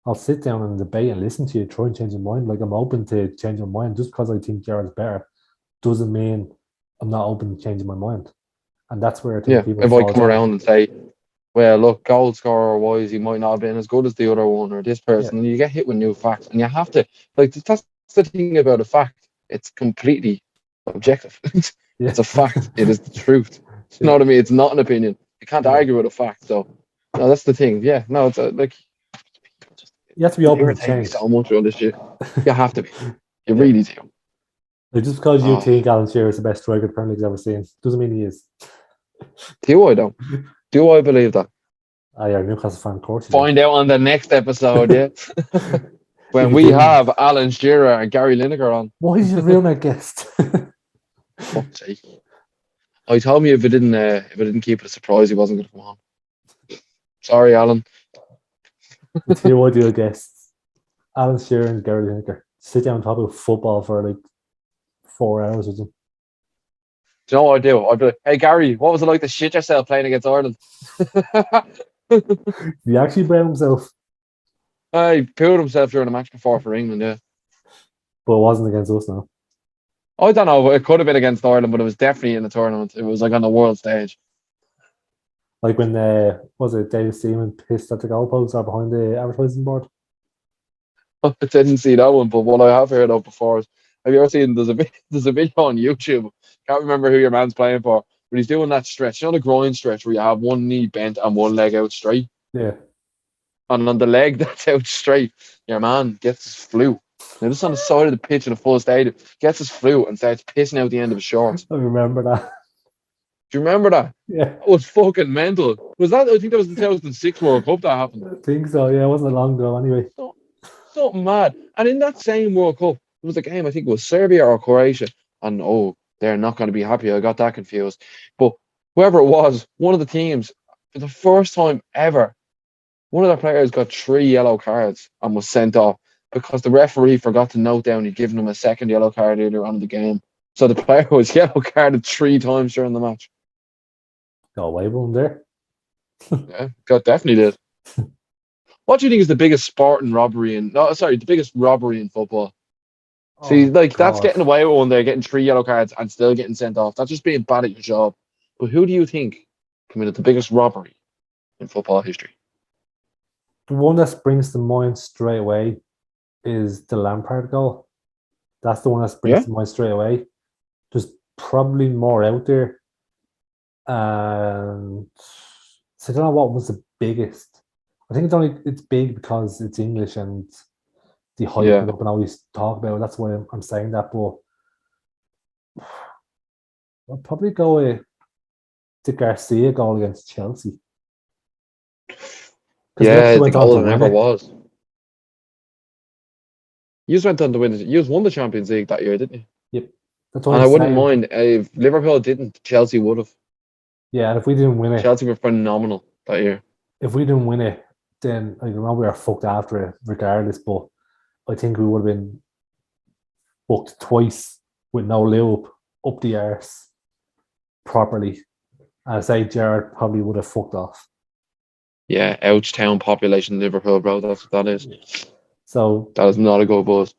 I'll sit down and debate and listen to you, try and change your mind. Like I'm open to changing my mind. Just because I think Gerrard's better doesn't mean I'm not open to changing my mind. And that's where I think Yeah, people if I fall come down. around and say, well, look, goal scorer wise, he might not have been as good as the other one or this Yeah, person. And you get hit with new facts, and you have to, like, that's the thing about a fact. It's completely objective. yeah, It's a fact. It is the truth. You know yeah, what I mean? It's not an opinion. You can't yeah. argue with a fact. So, no, that's the thing. Yeah, no, it's like just You have to be open to irritate me change. so much on this shit. You have to be. You Yeah. really do. Like just because you Oh, think Alan Shearer is the best striker the Premier League's ever seen doesn't mean he is. do I don't? Do I believe that? Ah, yeah, Newcastle fan, of course you Find out on the next episode, do. yeah. If When you we didn't, have Alan Shearer and Gary Lineker on. why is your real my guest? Fuck's sake. I told me if I didn't keep it a surprise, he wasn't going to come on. Sorry, Alan. The two ideal guests, Alan Shearer and Gary Lineker, sit down and talk about football for like 4 hours with them. Do you know what I do? I'd be like, hey, Gary, what was it like to shit yourself playing against Ireland? He actually blame himself, He pooed himself during a match before for England, yeah. but it wasn't against us now. I don't know. It could have been against Ireland, but it was definitely in the tournament. It was like on the world stage. Like when was it David Seaman pissed at the goalposts or behind the advertising board? I didn't see that one, but what I have heard of before is, have you ever seen, there's a video on YouTube. Can't remember who your man's playing for, but he's doing that stretch. You know the groin stretch where you have one knee bent and one leg out straight? Yeah, And on the leg that's out straight, your man gets his flu. Now, just on the side of the pitch in a full stadium, gets his flu and starts pissing out the end of his shorts. I remember that. Do you remember that? Yeah, That was fucking mental. Was that? I think that was the 2006 World Cup that happened. I think so. Yeah, it wasn't long ago anyway. So, something mad. And in that same World Cup, there was a game, I think it was Serbia or Croatia. And oh, they're not going to be happy. I got that confused. But whoever it was, one of the teams, for the first time ever, one of their players got 3 yellow cards and was sent off because the referee forgot to note down he'd given him a second yellow card earlier on in the game. So the player was yellow carded 3 times during the match. Got away with him there. Yeah, got definitely did. What do you think is the biggest sporting robbery in? No, sorry, the biggest robbery in football. See, Oh like that's God. getting away with one day, getting 3 yellow cards and still getting sent off. That's just being bad at your job. But who do you think committed the biggest robbery in football history? The one that springs to mind straight away is the Lampard goal. That's the one that springs Yeah, to mind straight away. There's probably more out there. And so I don't know what was the biggest. I think it's big because it's English and the hype yeah. it up and always talk about it. That's why I'm saying that. But I'll probably go with the Garcia goal against Chelsea because we Yeah, actually the went on goal to that win never it. was. You just went on to win it. You just won the Champions League that year, didn't you? Yep. That's what And I'm I wouldn't saying. mind if Liverpool didn't, Chelsea would have. Yeah, and if we didn't win it, Chelsea were phenomenal that year. then I know we are fucked after it regardless. But I think we would have been booked twice with no lube up the arse properly. And I say Jared probably would have fucked off. Yeah, Ouch Town population Liverpool, bro. That's what that is. So That is not a good buzz.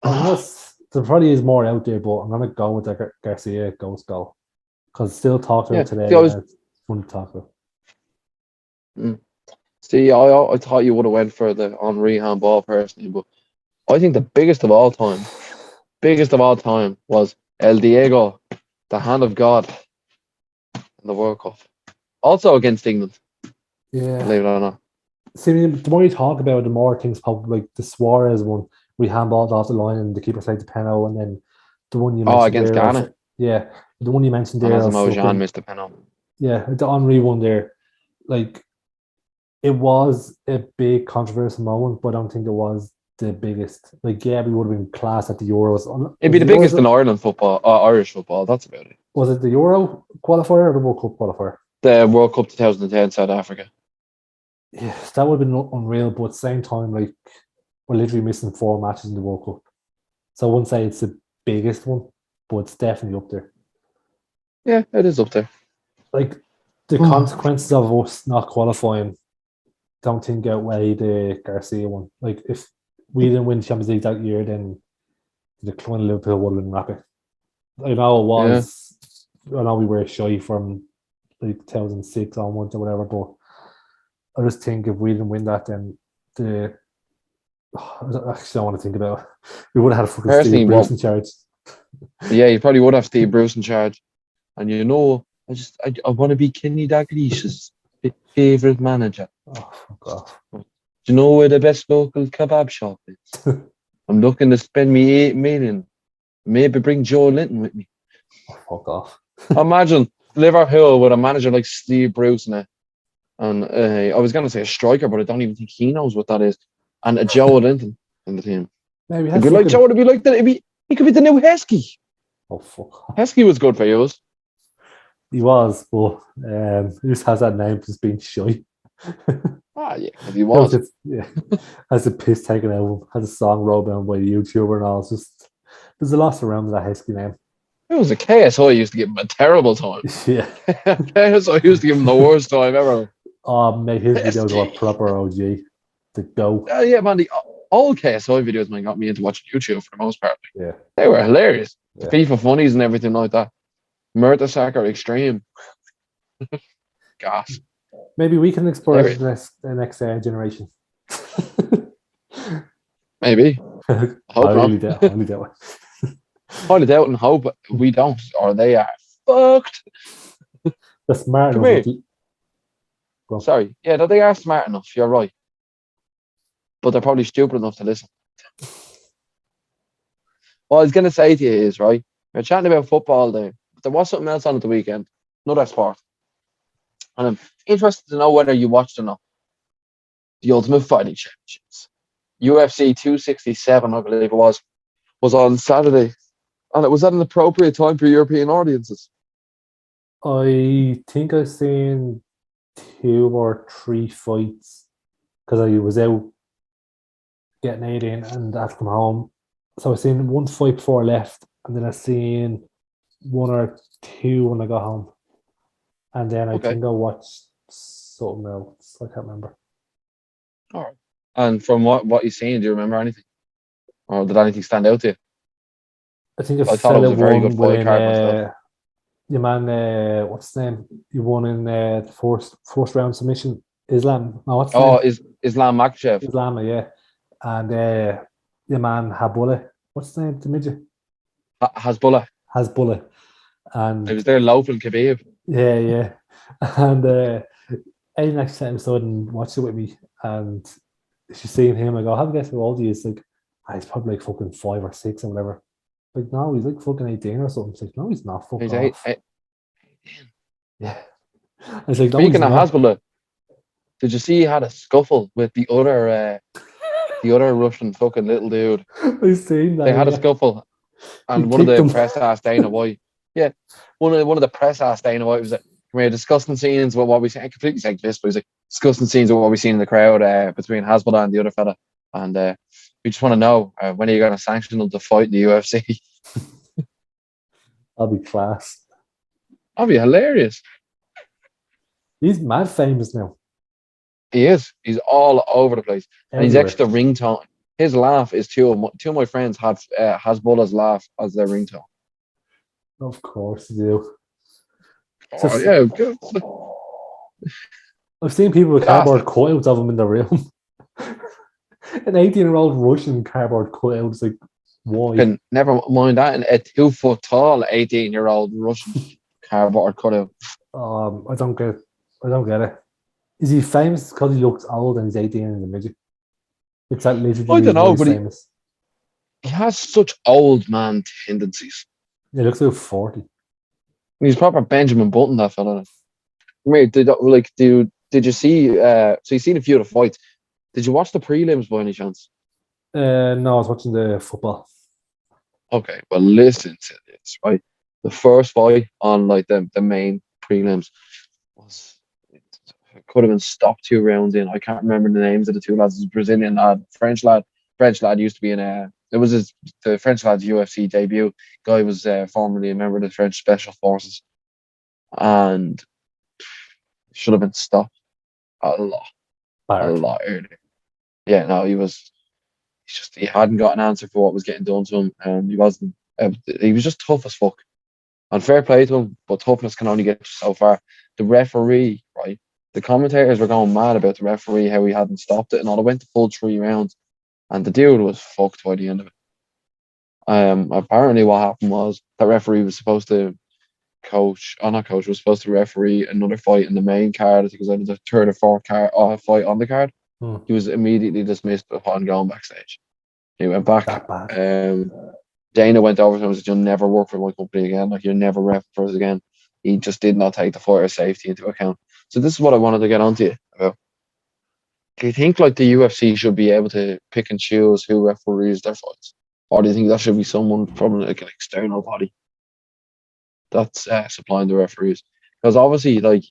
there probably is more out there, but I'm gonna go with the Garcia ghost goal because still talked Yeah. about today and it's fun to talk about. See, I thought you would have went for the Henri handball personally, but I think the biggest of all time was El Diego, the hand of God in the World Cup. Also against England, Yeah. believe it or not. See, the more you talk about it, the more things pop. Like the Suarez one, we handballed off the line and the keeper saved the penalty, and then the one you mentioned Against there, Ghana. yeah, the one you mentioned And there, Asamoah Gyan missed the penalty. yeah, the Henri one there, like it was a big controversial moment, but I don't think it was the biggest. Like, yeah, we would have been class at the Euros. It'd be the biggest in Ireland football, Irish football. That's about it. Was it the Euro qualifier or the World Cup qualifier? The World Cup 2010 South Africa. Yeah, that would have been unreal. But at the same time, like we're literally missing 4 matches in the World Cup, so I wouldn't say it's the biggest one, but it's definitely up there. Yeah, it is up there. Like the consequences of us not qualifying, don't think outweigh the Garcia one. Like if we didn't win Champions League that year, then the decline of Liverpool would have been rapid. I know it was. Yeah. I know we were shy from like 2006 onwards or whatever, but I just think if we didn't win that, then I actually don't want to think about it. We would have had a fucking Steve Bruce in charge. Yeah, you probably would have Steve Bruce in charge. And I want to be Kenny Dalglish's favourite manager. Oh, fuck off. Do you know where the best local kebab shop is? I'm looking to spend me 8 million. Maybe bring Joe Linton with me. Oh, fuck off. Imagine Liverpool with a manager like Steve Bruce in it. And I was going to say a striker, but I don't even think he knows what that is. And a Joe Linton in the team. Maybe it'd be like Joe, it'd be like that. He could be the new Heskey. Oh, fuck. Heskey was good for you. He was, but he just has that name just being shy. Yeah, he was. Has a piss taken out of him, has a song rolled down by a YouTuber and all. It's just there's a lot around that Heskey name. It was a KSI used to give him a terrible time. Yeah. KSI used to give him the worst time ever. Oh, mate, his videos were proper OG. The go. Yeah, man, all KSI videos, man, got me into watching YouTube for the most part. Yeah. They were hilarious. Yeah. FIFA funnies and everything like that. Mertesacker Extreme. Gas. Maybe we can explore the next generation. Maybe. I hope not. Highly doubt. Highly doubt and hope we don't, or they are fucked. They're smart enough. Sorry. Yeah, they are smart enough. You're right. But they're probably stupid enough to listen. What I was going to say to you is, right, we're chatting about football there, but there was something else on at the weekend, another sport. And I'm interested to know whether you watched or not. The Ultimate Fighting Championships. UFC 267, I believe it was on Saturday. And it was at an appropriate time for European audiences. I think I've seen 2 or 3 fights because I was out getting 8 in and I had to come home. So I seen 1 fight before I left, and then I seen 1 or 2 when I got home. And then I think I watched something else. I can't remember. All right. And from what you've seen, do you remember anything? Or did anything stand out to you? I think I thought it was a very good fight card myself. Your man, what's his name? He won in the first round submission. Islam. No, what's his name? Islam Makhachev. Islam, yeah. And your man Habullah. What's his name? The midget? Hasbullah. And it was their local kebab. Yeah. And Aiden actually sat inside and watched it with me. And she's seeing him. I go, have a guess how old he is? Like, he's probably like fucking 5 or 6 or whatever. Like, no, he's like fucking 18 or something. It's like, no, he's not fucking. He's 18. Yeah. It's like, speaking of Hasbullah, did you see he had a scuffle with the other Russian fucking little dude? I've seen that. They had a scuffle. He And one of kicked the him. press asked Dana White, yeah, one of the press asked Dana White was like, "Come here, discussing scenes with what we see." Completely saying this, but he's like discussing scenes with what we seen in the crowd between Hasbulla and the other fella, and we just want to know when are you going to sanction them to fight in the UFC? That'll be class. That'd be hilarious. He's mad famous now. He is. He's all over the place, and he's Everywhere. actually the ringtone. His laugh is two of my friends have Hasbulla's laugh as their ringtone. Of course you do. So Oh yeah, good. I've seen people with cardboard Fantastic. cutouts of him in the room. An 18-year-old Russian cardboard cutouts, like, why? Can never mind that. And a 2 foot tall 18-year-old Russian cardboard cutout. I don't get it. Is he famous because he looks old and he's 18 in the midget? It's that literally the I don't reason why know, he's but he, famous. he has such old man tendencies. He looks like 40. He's proper Benjamin Button, that fella. Mate, did you see? So you seen a few of the fights. Did you watch the prelims by any chance? No, I was watching the football. Okay, well listen to this, right? The first fight on like the main prelims was it could have been stopped 2 rounds in. I can't remember the names of the two lads. It was Brazilian lad, French lad. French lad used to be in it was the French lad's UFC debut. Guy was formerly a member of the French Special Forces and should have been stopped a lot, a Barrett. lot earlier. Yeah, no, he hadn't got an answer for what was getting done to him, and he was just tough as fuck. And fair play to him, but toughness can only get you so far. The referee, right? The commentators were going mad about the referee, how he hadn't stopped it and all. It went the full 3 rounds, and the dude was fucked by the end of it. Apparently what happened was the referee was supposed to was supposed to referee another fight in the main card. I think it was either the third or fourth fight on the card. Hmm. He was immediately dismissed upon going backstage. He went back. That bad. Dana went over to him and said, "You'll never work for my company again. Like you'll never ref for us again." He just did not take the fighter's safety into account. So this is what I wanted to get onto you about. Do you think like the UFC should be able to pick and choose who referees their fights, or do you think that should be someone from like an external body that's supplying the referees? Because obviously, like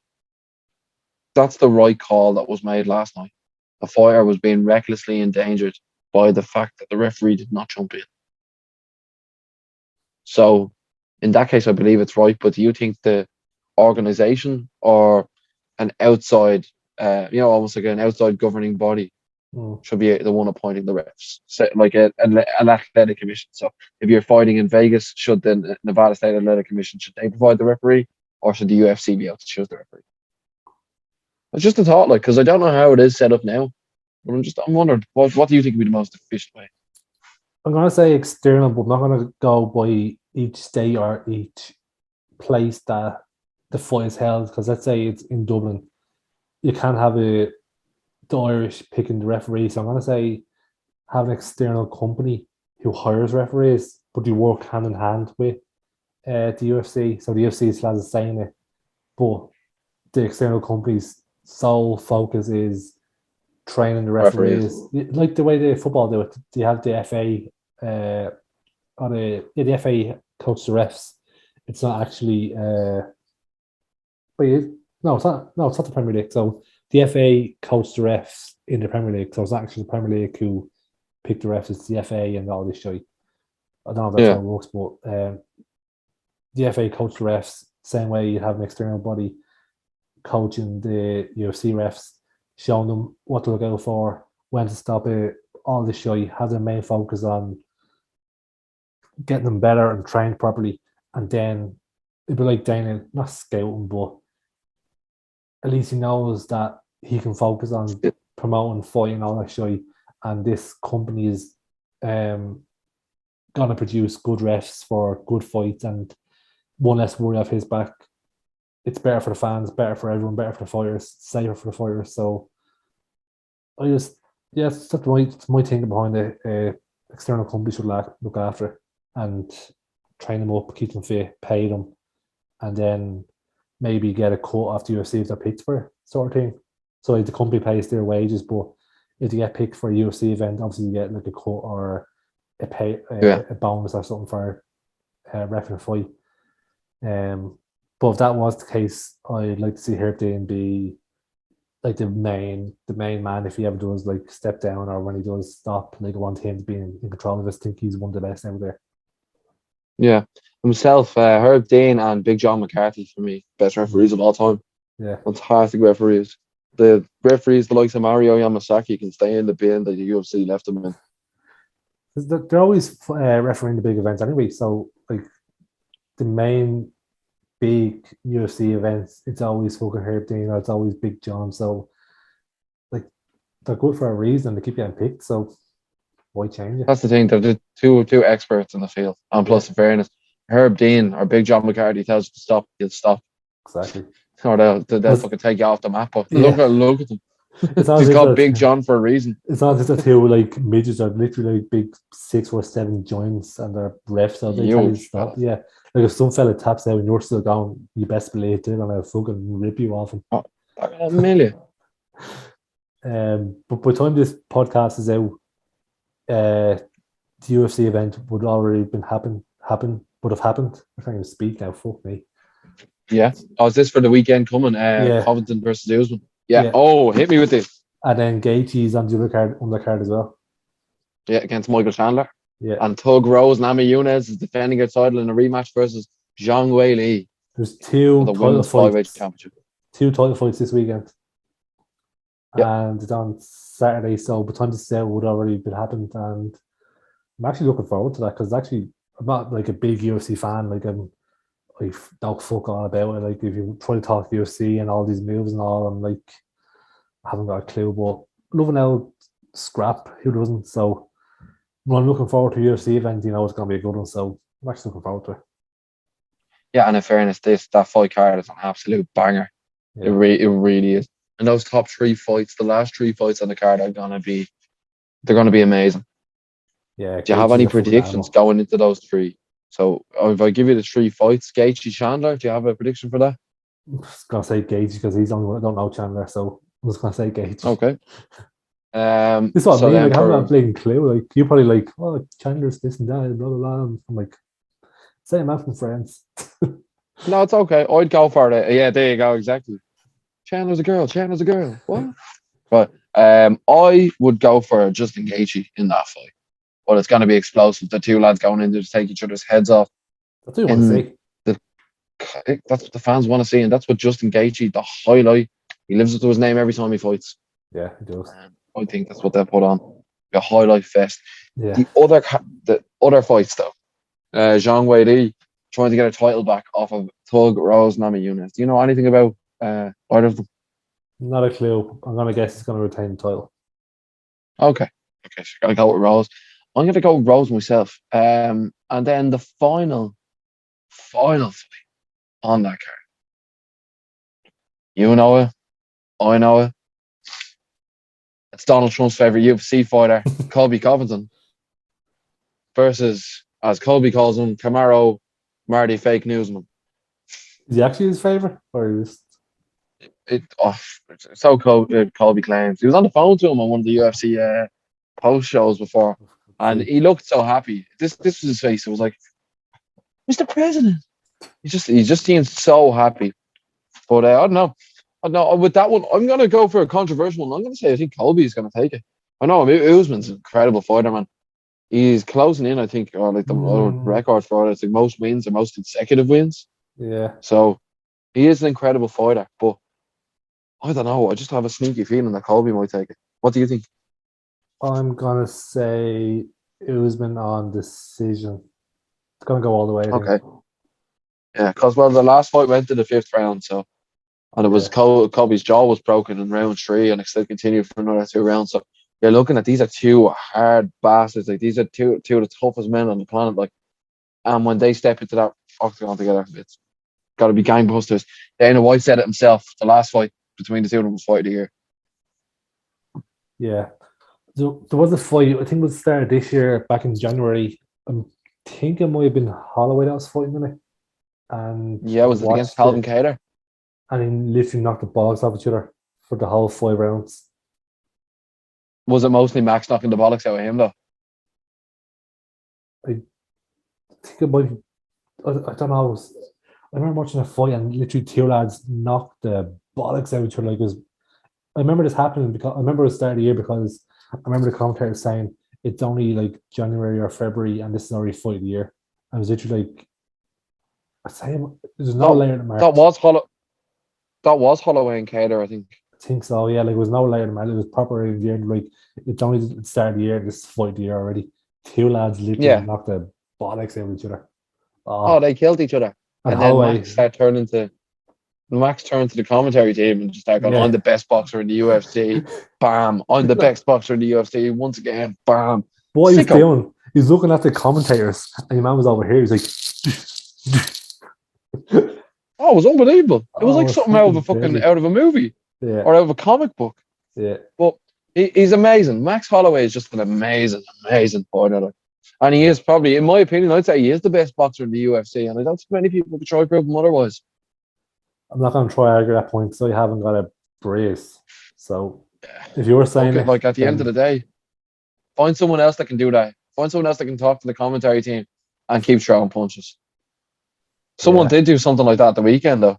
that's the right call that was made last night. A fighter was being recklessly endangered by the fact that the referee did not jump in. So, in that case, I believe it's right. But do you think the organization or an outside, almost like an outside governing body Hmm. should be the one appointing the refs, like an athletic commission? So, if you're fighting in Vegas, should the Nevada State Athletic Commission should they provide the referee, or should the UFC be able to choose the referee? It's just a thought, like, because I don't know how it is set up now, but I'm wondering what do you think would be the most efficient way? I'm gonna say external, but I'm not gonna go by each state or each place that the fight is held. Because let's say it's in Dublin, you can't have the Irish picking the referee. So I'm gonna say have an external company who hires referees, but you work hand in hand with the UFC. So the UFC still has a say in it, but the external company's sole focus is training the Referees. referees, like the way the football do it. You have the FA, or the FA coach the refs. It's not actually, no, it's not. No, it's not the Premier League. So the FA coach the refs in the Premier League. So it's not actually the Premier League who pick the refs. It's the FA and all this shit. I don't know if that's how Yeah, it works, but the FA coach the refs. Same way you have an external body coaching the UFC refs, showing them what to look out for, when to stop it, all this show. Has their main focus on getting them better and trained properly, and then it'd be like Dana, not scouting, but at least he knows that he can focus on promoting, fighting, all that show. And this company is gonna produce good refs for good fights and one less worry off his back. It's better for the fans, better for everyone, better for the fighters, safer for the fighters. So I just, yeah, that's my thinking behind it. External companies should look after it and train them up, keep them fit, pay them, and then maybe get a cut off the UFC if they're picked for it, sort of thing. So like, the company pays their wages, but if you get picked for a UFC event, obviously you get like a cut or Yeah. a bonus or something for reffing a fight. But if that was the case, I'd like to see Herb Dean be like the main man if he ever does like step down or when he does stop. Like I want him to be in control of this. I think he's one of the best out there. Yeah. Himself, Herb Dean and Big John McCarthy for me, best referees of all time. Yeah, Fantastic referees. The referees, the likes of Mario Yamasaki, can stay in the bin that the UFC left them in. 'cause they're always refereeing the big events anyway. So like the main big UFC events, it's always fucking Herb Dean or it's always Big John. So like they're good for a reason. They keep getting picked. So why change it? That's the thing. They're the two experts in the field. And Yeah, plus, in fairness, Herb Dean or Big John McCarthy tells you to stop, he'll stop. exactly. Or they'll But fucking take you off the map. But yeah, look at them. it's not as He's if called Big that John for a reason. it's not just the two like midgets are literally like big 6'7" giants and they're refs, so they tell you to Huge stop. fellas. Yeah. Like if some fella taps out and you're still going, you best believe they're gonna fucking rip you off him. Oh, a million. But by the time this podcast is out, the UFC event would already been would have happened. I can't even speak now, fuck me. Yeah. Oh, is this for the weekend coming? Yeah. Covington versus Usman. Yeah. Yeah. Oh, hit me with this. And then Gaethje's on the undercard as well. Yeah, against Michael Chandler. Yeah. And Tug Rose Nami Yunez is defending her title in a rematch versus Zhang Wei Li There's for two the title women's flyweight fights. championship. Two title fights this weekend. Yep. And it's on Saturday, so by the time this is out, would already been happened. And I'm actually looking forward to that because actually I'm not like a big UFC fan. Like I don't fuck all about it. Like if you try to talk UFC and all these moves and all, I'm like I haven't got a clue. But loving out scrap, who doesn't? So when I'm looking forward to UFC event, you know it's gonna be a good one. So I'm actually looking forward to it. Yeah, and in fairness, that fight card is an absolute banger. Yeah. It really is. And those top three fights, the last three fights on the card are gonna be amazing. Yeah. Do you have any Gaethje's a fucking predictions animal. going into those three? So if I give you the three fights, Gaethje Chandler, do you have a prediction for that? I'm just gonna say Gage because he's the only one I don't know Chandler, so I'm just gonna say Gage. Okay. This is what I So mean. then Like, I haven't got a for blatant clue. Like, you probably like, oh, Chandler's this and that, and blah blah blah. I'm like, same out from friends. no, it's okay. I'd go for it. Yeah, there you go. Exactly. Chandler's a girl. Chandler's a girl. What? But I would go for Justin Gaethje in that fight. But it's going to be explosive. The two lads going in to take each other's heads off. That's what you want to And see. that's what the fans want to see, and that's what Justin Gaethje, the highlight. He lives up to his name every time he fights. Yeah, he does. I think that's what they put on a highlight fest. Yeah, The other fights though, Zhang Wei Li trying to get a title back off of Tug Rose Nami Yunez. Do you know anything about either of them? not a clue. I'm gonna guess he's gonna retain the title. Okay, so gotta go with Rose. I'm gonna go with Rose myself. And then the final fight on that card. You know it. I know it. It's Donald Trump's favorite UFC fighter, Colby Covington, versus, as Colby calls him, Camaro Marty Fake Newsman. Is he actually his favorite, or is So Colby claims. He was on the phone to him on one of the UFC post shows before, and he looked so happy. This was his face. It was like, Mr. President. He just seemed so happy. But I don't know. With that one, I'm gonna go for a controversial one. I'm gonna say I think Colby's gonna take it. I know Usman's an incredible fighter, man. He's closing in, I think, or like the record for it. It's like most wins or most consecutive wins. Yeah. So he is an incredible fighter, but I don't know. I just have a sneaky feeling that Colby might take it. What do you think? I'm gonna say Usman on decision. It's gonna go all the way. I Okay. think. Yeah, because the last fight went to the fifth round, so and it was Colby's jaw was broken in round 3, and it still continued for another 2 rounds. So you're looking at these are two hard bastards. Like these are two of the toughest men on the planet. Like, and when they step into that octagon together, it's got to be gangbusters. Dana White said it himself. The last fight between the two of them was fight of the year. Yeah. There was a fight. I think it was started this year, back in January. I think it might have been Holloway that was fighting in it. And Yeah, was it against Calvin Kattar? And he literally knocked the balls off each other for the whole 5 rounds. Was it mostly Max knocking the bollocks out of him though? think about, I don't know. I remember watching a fight and literally two lads knocked the bollocks out of each other. Like it was, I remember this happening because I remember it started the year because I remember the commentator saying it's only like January or February and this is already fight of the year. I was literally like, I say there's no later than March. That was Holloway and Cater, I think. I think so. Yeah, like it was no later than March. It was proper in the end. Like it's only the start of the year. This is fight of the year already. Two lads literally knocked the bollocks out of each other. Oh, they killed each other. And then Max turned to the commentary team and just started going, I'm the best boxer in the UFC. Bam. I'm the best boxer in the UFC. Once again, bam. What he's doing, he's looking at the commentators and your man was over here. He's like, oh, it was unbelievable. It was like something out of a movie. Yeah. Or out of a comic book. Yeah. But he's amazing. Max Holloway is just an amazing, amazing fighter. And he is probably, in my opinion, I'd say he is the best boxer in the UFC. And I don't think many people could try to prove him otherwise. I'm not going to try to argue that point, so you haven't got a brace. So if you were saying at the end of the day, find someone else that can do that. Find someone else that can talk to the commentary team and keep throwing punches. Someone did do something like that the weekend, though.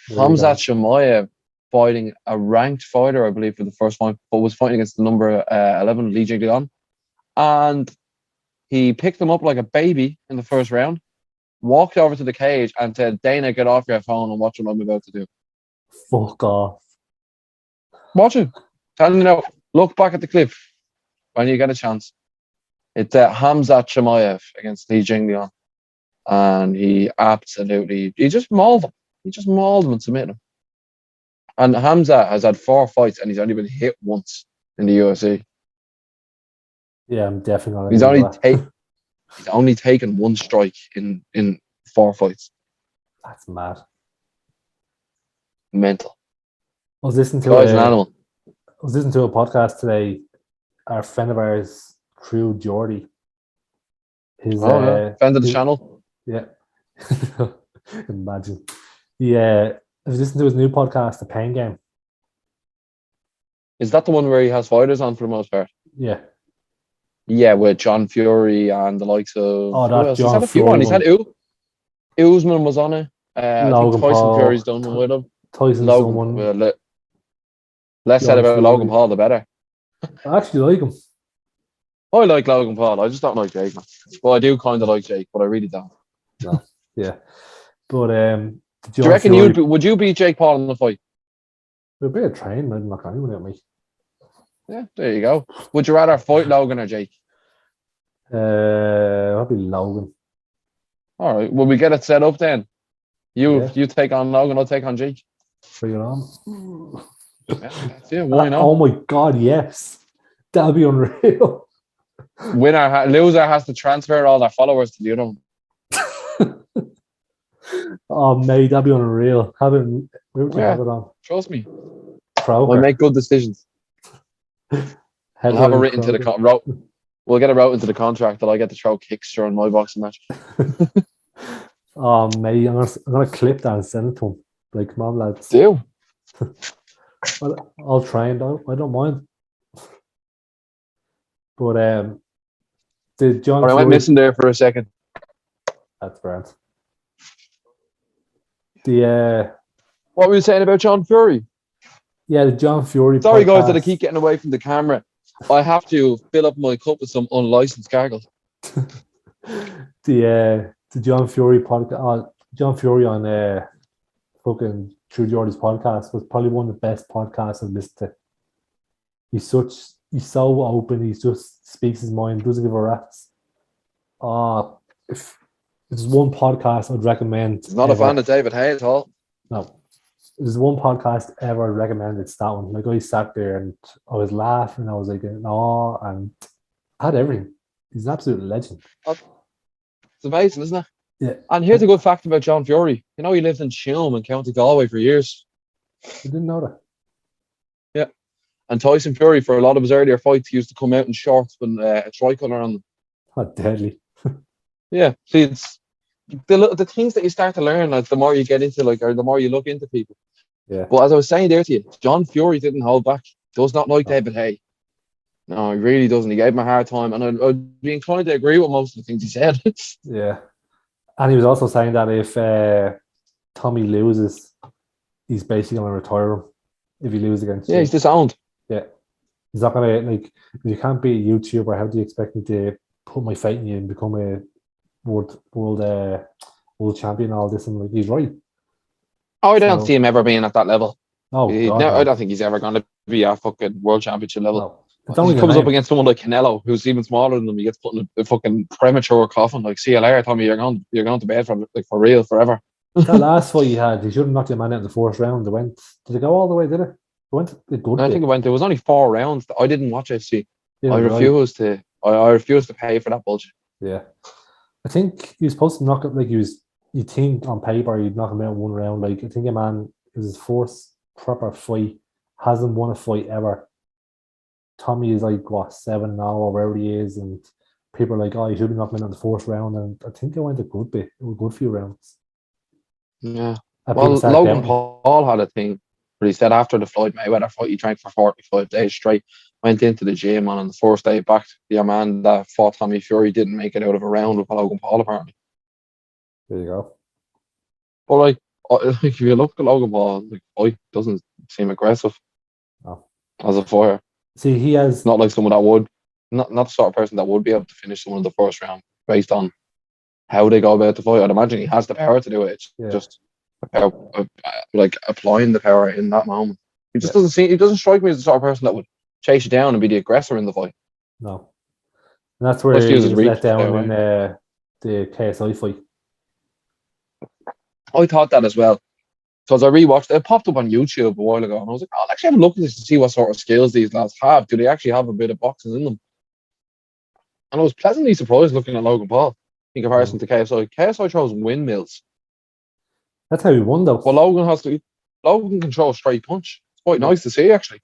Hamzat Chimaev fighting a ranked fighter, I believe, for the first fight, but was fighting against the number 11, Li Jingliang. And he picked him up like a baby in the first round, walked over to the cage and said, Dana, get off your phone and watch what I'm about to do. Fuck off. Watch it. Tell you now, look back at the clip when you get a chance. It's Hamzat Chimaev against Li Jingliang. And he just mauled him. He just mauled him and submitted him. And Hamzat has had 4 fights and he's only been hit once in the UFC. Yeah, I'm definitely not. He's only taken 1 strike in 4 fights. That's mad. Mental. I was listening to a podcast today. Our friend of ours, True Geordie. His friend of the channel. Yeah. Imagine. Yeah. I was listening to his new podcast, The Pain Game. Is that the one where he has fighters on for the most part? Yeah. Yeah, with John Fury and the likes of... John Fury. He's had Usman was on it. I think Tyson Fury's done one with him. Tyson's done one. Less said about Logan Paul, the better. I actually like him. I like Logan Paul. I just don't like Jake, man. Well, I do kind of like Jake, but I really don't. No. Yeah. But do you reckon would you beat Jake Paul in the fight? We'll be a train, I'd knock anyone at me. Yeah, there you go. Would you rather fight Logan or Jake? I'll be Logan. All right. Will we get it set up then? You take on Logan, I'll take on Jake. Bring it on. Yeah, why not? Oh my god, yes. That'd be unreal. Loser has to transfer all their followers to the other one. Oh mate, that'd be unreal. Have it on. Trust me. Kroger. We'll make good decisions. We'll have it written to the we'll get it wrote into the contract that I get to throw kicks during my boxing match. Oh mate, I'm gonna clip that and send it to him. Like, come on, lads. Do. I'll try and I don't mind. But did John Fury... I went missing there for a second. That's brilliant. What were you saying about John Fury? Yeah, the John Fury Sorry podcast. guys that I keep getting away from the camera. I have to fill up my cup with some unlicensed gargles. The John Fury podcast, John Fury on fucking True Geordie's podcast was probably one of the best podcasts I've listened to. He's so open, he just speaks his mind, doesn't give a rat's. If there's one podcast I'd recommend. He's not a fan of David Hay at all. No. If there's one podcast ever I'd recommend, it's that one. Like, I sat there and I was laughing, I was like, no, and I had everything. He's an absolute legend. It's amazing, isn't it? Yeah. And here's a good fact about John Fury. You know, he lived in Tuam in County Galway for years. I didn't know that. Yeah. And Tyson Fury, for a lot of his earlier fights, he used to come out in shorts with a tricolour on them. Oh, deadly. Yeah. See, it's the things that you start to learn, like, the more you get into, like, or the more you look into people. Yeah. But as I was saying there to you, John Fury didn't hold back. Does not like David Hay. No, he really doesn't. He gave him a hard time, and I'd be inclined to agree with most of the things he said. Yeah. And he was also saying that if Tommy loses, he's basically going to retire him if he loses against Yeah, he's Jake. disowned. Yeah. He's not going to, like, if you can't be a YouTuber, how do you expect me to put my faith in you and become a world champion and all this? And like, he's right. Oh, I don't So, see him ever being at that level. oh, God, No, I don't no. think he's ever going to be at fucking world championship level. No. It's He only the comes up name. against someone like Canelo, who's even smaller than him. He gets put in a fucking premature coffin. Like, see you later, Tommy. You're going to bed for real forever. That last fight he had, he should have knocked your man out in the fourth round. Did it go all the way, did it? It went a good I bit. think it went. There was only 4 rounds. I didn't watch FC. Yeah, I right. refuse to. I refuse to pay for that bullshit. Yeah. I think he was supposed to knock it like you think on paper he'd knock him out in one round. Like, I think a man, it was his first proper fight, hasn't won a fight ever. Tommy is like, what, 7 now or wherever he is, and people are like, oh, he should be knocking him out in the fourth round. And I think it went a good bit. It was a good few rounds. Yeah. And people Well, started Logan doubting. Paul had a thing where he said after the Floyd Mayweather fight, he drank for 45 days straight. Went into the gym, and on the first day back, the man that fought Tommy Fury didn't make it out of a round with Logan Paul apparently. There you go. But like if you look at Logan Paul, like fight doesn't seem aggressive Oh. as a fighter. See, he has Not like someone that would, not the sort of person that would be able to finish someone in the first round based on how they go about the fight. I'd imagine he has the power to do it. It's just like applying the power in that moment. He just doesn't seem. He doesn't strike me as the sort of person that would chase you down and be the aggressor in the fight. No. And that's where Let's he use was his let reach. down in the KSI fight. I thought that as well. Because I rewatched it. It popped up on YouTube a while ago, and I was like, I'll actually have a look at this to see what sort of skills these lads have. Do they actually have a bit of boxing in them? And I was pleasantly surprised looking at Logan Paul in comparison to KSI. KSI throws windmills. That's how he won, though. Well, Logan can throw a straight punch. It's quite nice to see, actually.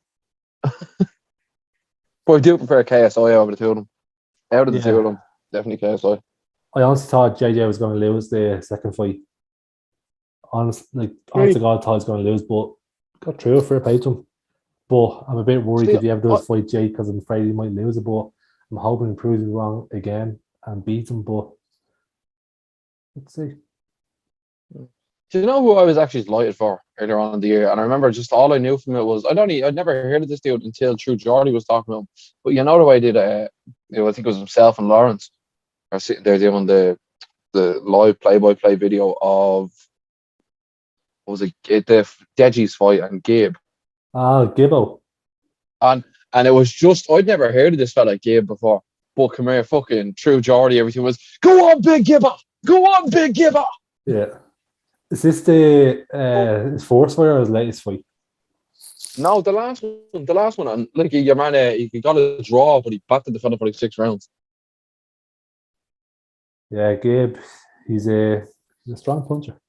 But I do prefer KSI over the two of them. Out of the two of them, definitely KSI. I honestly thought JJ was going to lose the second fight. Honest to God, thought he was going to lose, but got through it for a pay to him. But I'm a bit worried if he ever does fight Jake, because I'm afraid he might lose it. But I'm hoping he proves me wrong again and beats him. But let's see. Do you know who I was actually delighted for earlier on in the year? And I remember just all I knew from it was I'd never heard of this dude until True Geordie was talking to him. But you know the way he did I think it was himself and Lawrence are sitting there doing the live play-by-play video of what was it, the Deji's fight and Gabe. Gibbo. And it was just I'd never heard of this fella Gabe before. But come here, fucking True Geordie, everything was go on, big Gibber! Go on, big Gibber! Yeah. Is this his fourth fight or his latest fight? No, the last one, and like your man, he got a draw, but he batted the fella for like 6 rounds. Yeah, Gabe, he's a strong puncher.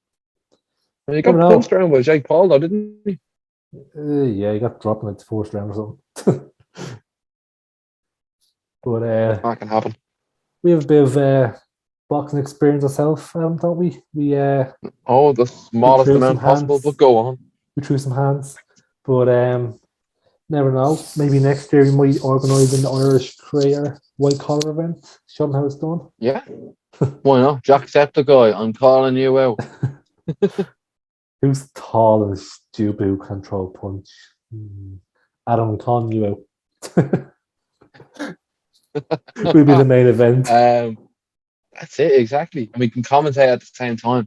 And he got punched around by Jake Paul, though, didn't he? Yeah, he got dropped in the fourth round or something. But that can happen. We have a bit of boxing experience ourselves, don't we? The smallest amount possible, but go on. We threw some hands, but never know. Maybe next year we might organise an Irish Creator white collar event. Show them how it's done. Yeah, why not? Jacksepticeye, I'm calling you out. Who's tall and stupid who can throw a punch? Adam, I'm calling you out. We'll be the main event. That's it, exactly. And we can commentate at the same time.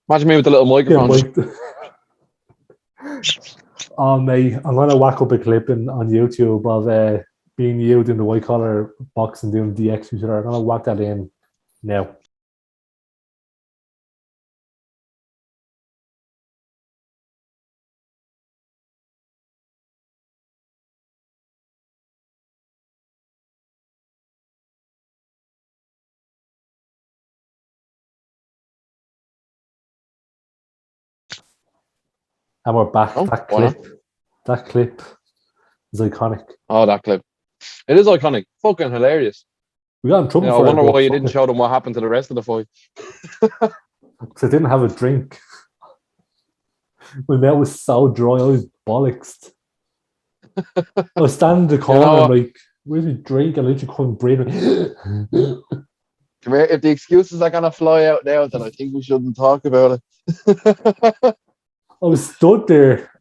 Imagine me with the little microphone. Oh, mate, I'm going to whack up a clip on YouTube of being you doing the white collar boxing, doing DX. I'm going to whack that in now. And we're back. That clip is iconic. Oh, that clip. It is iconic. Fucking hilarious. We got in trouble for I wonder why you didn't show them what happened to the rest of the fight. Because I didn't have a drink. My mouth was so dry, I was bollocksed. I was standing in the You corner know and what? like, where's my drink? I literally couldn't breathe. Come here. If the excuses are gonna fly out now, then I think we shouldn't talk about it. I was stood there,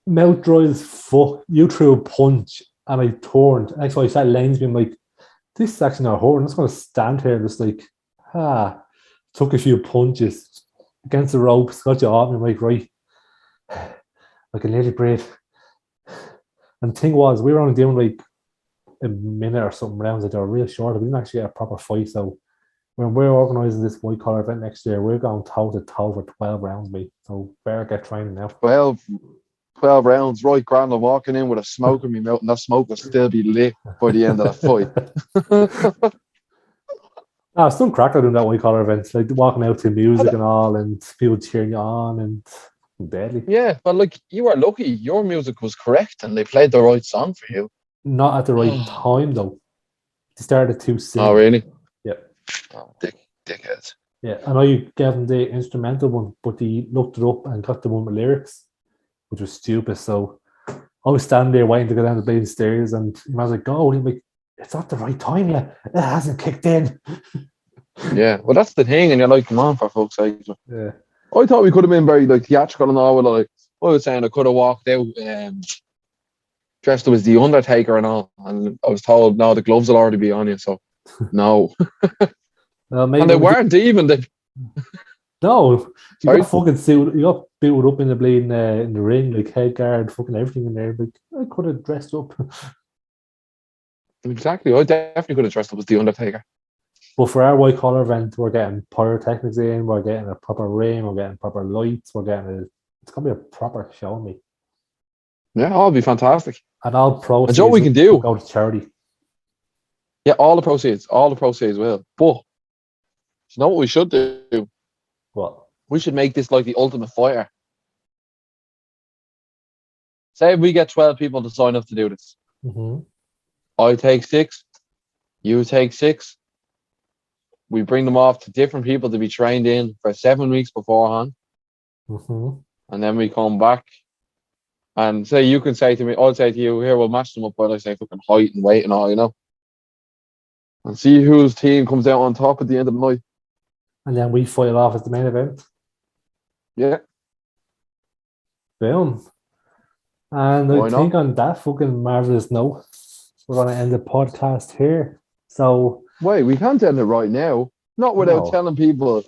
mouth dry as fuck. You threw a punch and I turned. Next time I sat lens me, I'm like, this is actually not hurting. I'm just gonna stand here and just like, took a few punches against the ropes, got you off, and I'm like, right, I can nearly breathe. And the thing was, we were only doing like a minute or something rounds, like they were real short. We didn't actually get a proper fight. So when we're organising this white collar event next year, we're going toe to toe for 12 rounds, mate. So better get training now. 12 rounds, right, grand. I'm walking in with a smoke in my mouth, and that smoke will still be lit by the end of the fight. It's still cracker doing that white collar events, like walking out to music and all, and people cheering you on, and deadly. Yeah, but like you were lucky, your music was correct, and they played the right song for you. Not at the right time though. They started too soon. Oh, really? Yeah. Oh, dickheads. Yeah, I know you gave them the instrumental one, but they looked it up and got the one with lyrics, which was stupid. So I was standing there waiting to go down the bleeding stairs, and he was like, "Go!" And he's like, "It's not the right time yet. It hasn't kicked in." Yeah, well, that's the thing, and you're like, come on, for fuck's sake. Yeah. I thought we could have been very like theatrical and all. Like I was saying, I could have walked out dressed up as the Undertaker and all, and I was told, no, the gloves will already be on you. So no, Well, maybe and they weren't even. No, you Sorry? got fucking suit. You got booted up in the bleeding in the ring, like head guard, fucking everything in there. Like I could have dressed up. Exactly, I definitely could have dressed up as the Undertaker. But for our white collar event, we're getting pyrotechnics in, we're getting a proper ring, we're getting proper lights, it's gonna be a proper show, mate. Yeah, that'll be fantastic. And all proceeds And so what we can do, go to charity. yeah, all the proceeds will. But you know what we should do? What? We should make this like the Ultimate Fighter. Say if we get 12 people to sign up to do this. Mm-hmm. I take 6, you take 6. We bring them off to different people to be trained in for 7 weeks beforehand. Mm-hmm. And then we come back and say, you can say to me, I'll say to you, here, we'll match them up by, like, say, fucking height and weight and all, you know? And see whose team comes out on top at the end of the night. And then we fight it off as the main event. Yeah. Boom. And I think on that fucking marvelous note, we're going to end the podcast here. So, wait, we can't end it right now. Not without telling people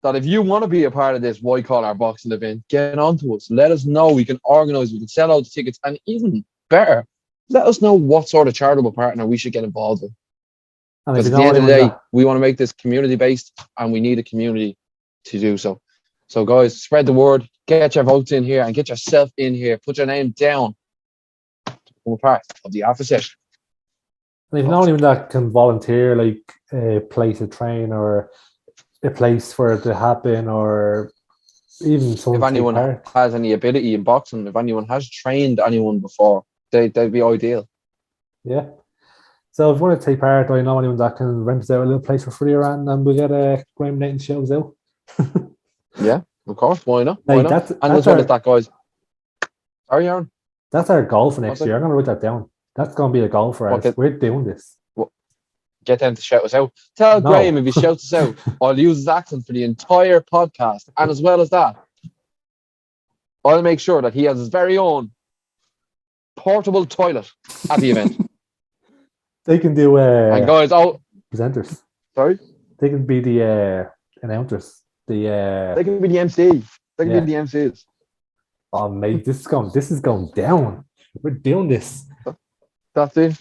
that if you want to be a part of this white collar boxing event, get on to us. Let us know. We can organise, we can sell out the tickets, and even better, let us know what sort of charitable partner we should get involved with. Because at the end of the day, we want to make this community based, and we need a community to do so. So, guys, spread the word, get your votes in here, and get yourself in here. Put your name down to become a part of the after session. And if not even that can volunteer, like a place to train or a place for it to happen, or even someone. If anyone has any ability in boxing, if anyone has trained anyone before, they'd be ideal. Yeah. So if you want to take part, or you know anyone that can rent us out a little place for free around, and we get Graham Nathan shows out. Yeah, of course. Why not? Why not? And as well as that, guys. Sorry, Aaron. That's our goal for next year. I'm going to write that down. That's going to be a goal for us. We're doing this. Get them to shout us out. Tell Graham if he shouts us out, I'll use his accent for the entire podcast. And as well as that, I'll make sure that he has his very own portable toilet at the event. They can do and guys, presenters. Sorry? They can be the announcers. They can be the MC. They can be the MCs. Oh mate, this is going down. We're doing this. That's it.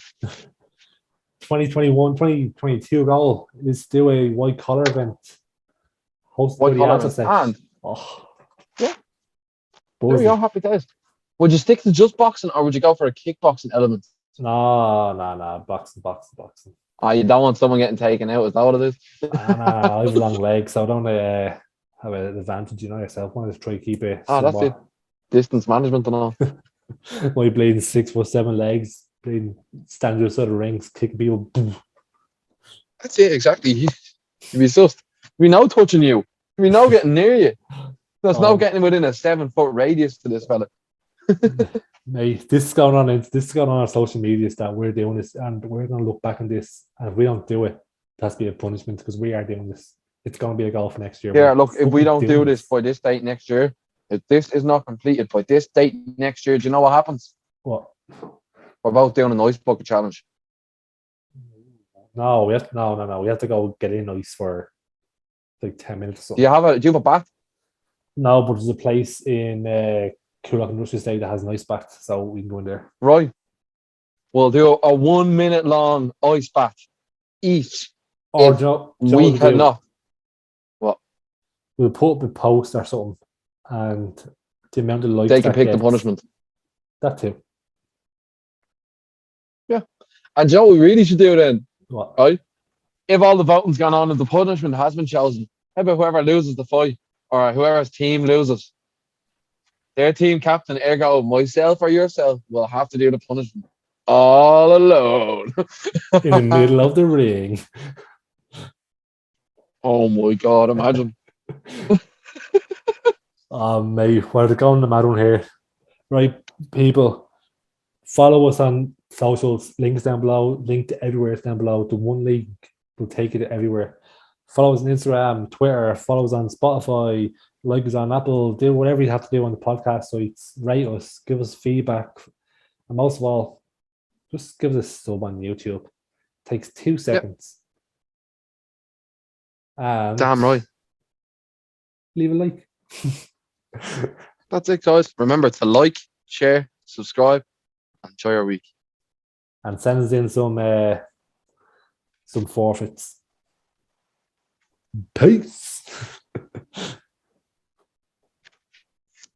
2021, 2022 goal is do a white collar event. Hosted by the Alpha Sesh. Yeah. There we go, happy days. Would you stick to just boxing, or would you go for a kickboxing element? No. Boxing. You don't want someone getting taken out, is that what it is? I have long legs, so I don't have an advantage, you know yourself. I want to try to keep it. That's it. Distance management and all. My bleeding 6'7" legs, bleeding standing outside the rings, kicking people. That's it, exactly. You'd be just, we know touching you. We know getting near you. There's no getting within a 7-foot radius to this fella. Mate, this is going on. This is going on social medias that we're doing this, and we're going to look back on this. And if we don't do it, that's be a punishment because we are doing this. It's going to be a goal for next year. Yeah, We're look, if we fucking don't doing do this by this date next year, if this is not completed by this date next year, do you know what happens? what? We're both doing an ice bucket challenge. No, no. We have to go get in ice for like 10 minutes or Do you something. have a bat? No, but there's a place in Coolock Industrial Estate that has an ice bath, so we can go in there. Right. We'll do a 1 minute long ice bath each. Or If Joe, we cannot. What? we'll put up a post or something, and the amount of likes They can that pick the gets, punishment. that too. Yeah. And Joe, we really should do then, What? right? If all the voting's gone on and the punishment has been chosen, how about whoever loses the fight or whoever's team loses, their team captain, ergo myself or yourself, will have to do the punishment all alone. In the middle of the ring. Oh my God, imagine. Mate, we're going the mad one here. Right, people, follow us on socials. Links down below. Link to everywhere is down below. The one link will take you to everywhere. Follow us on Instagram, Twitter. Follow us on Spotify. Like us on Apple. Do whatever you have to do on the podcast sites. Rate us. Give us feedback. And most of all, just give us a sub on YouTube. Takes 2 seconds. And Damn right. leave a like. That's it, guys. Remember to like, share, subscribe, and enjoy your week. And send us in some forfeits. Peace.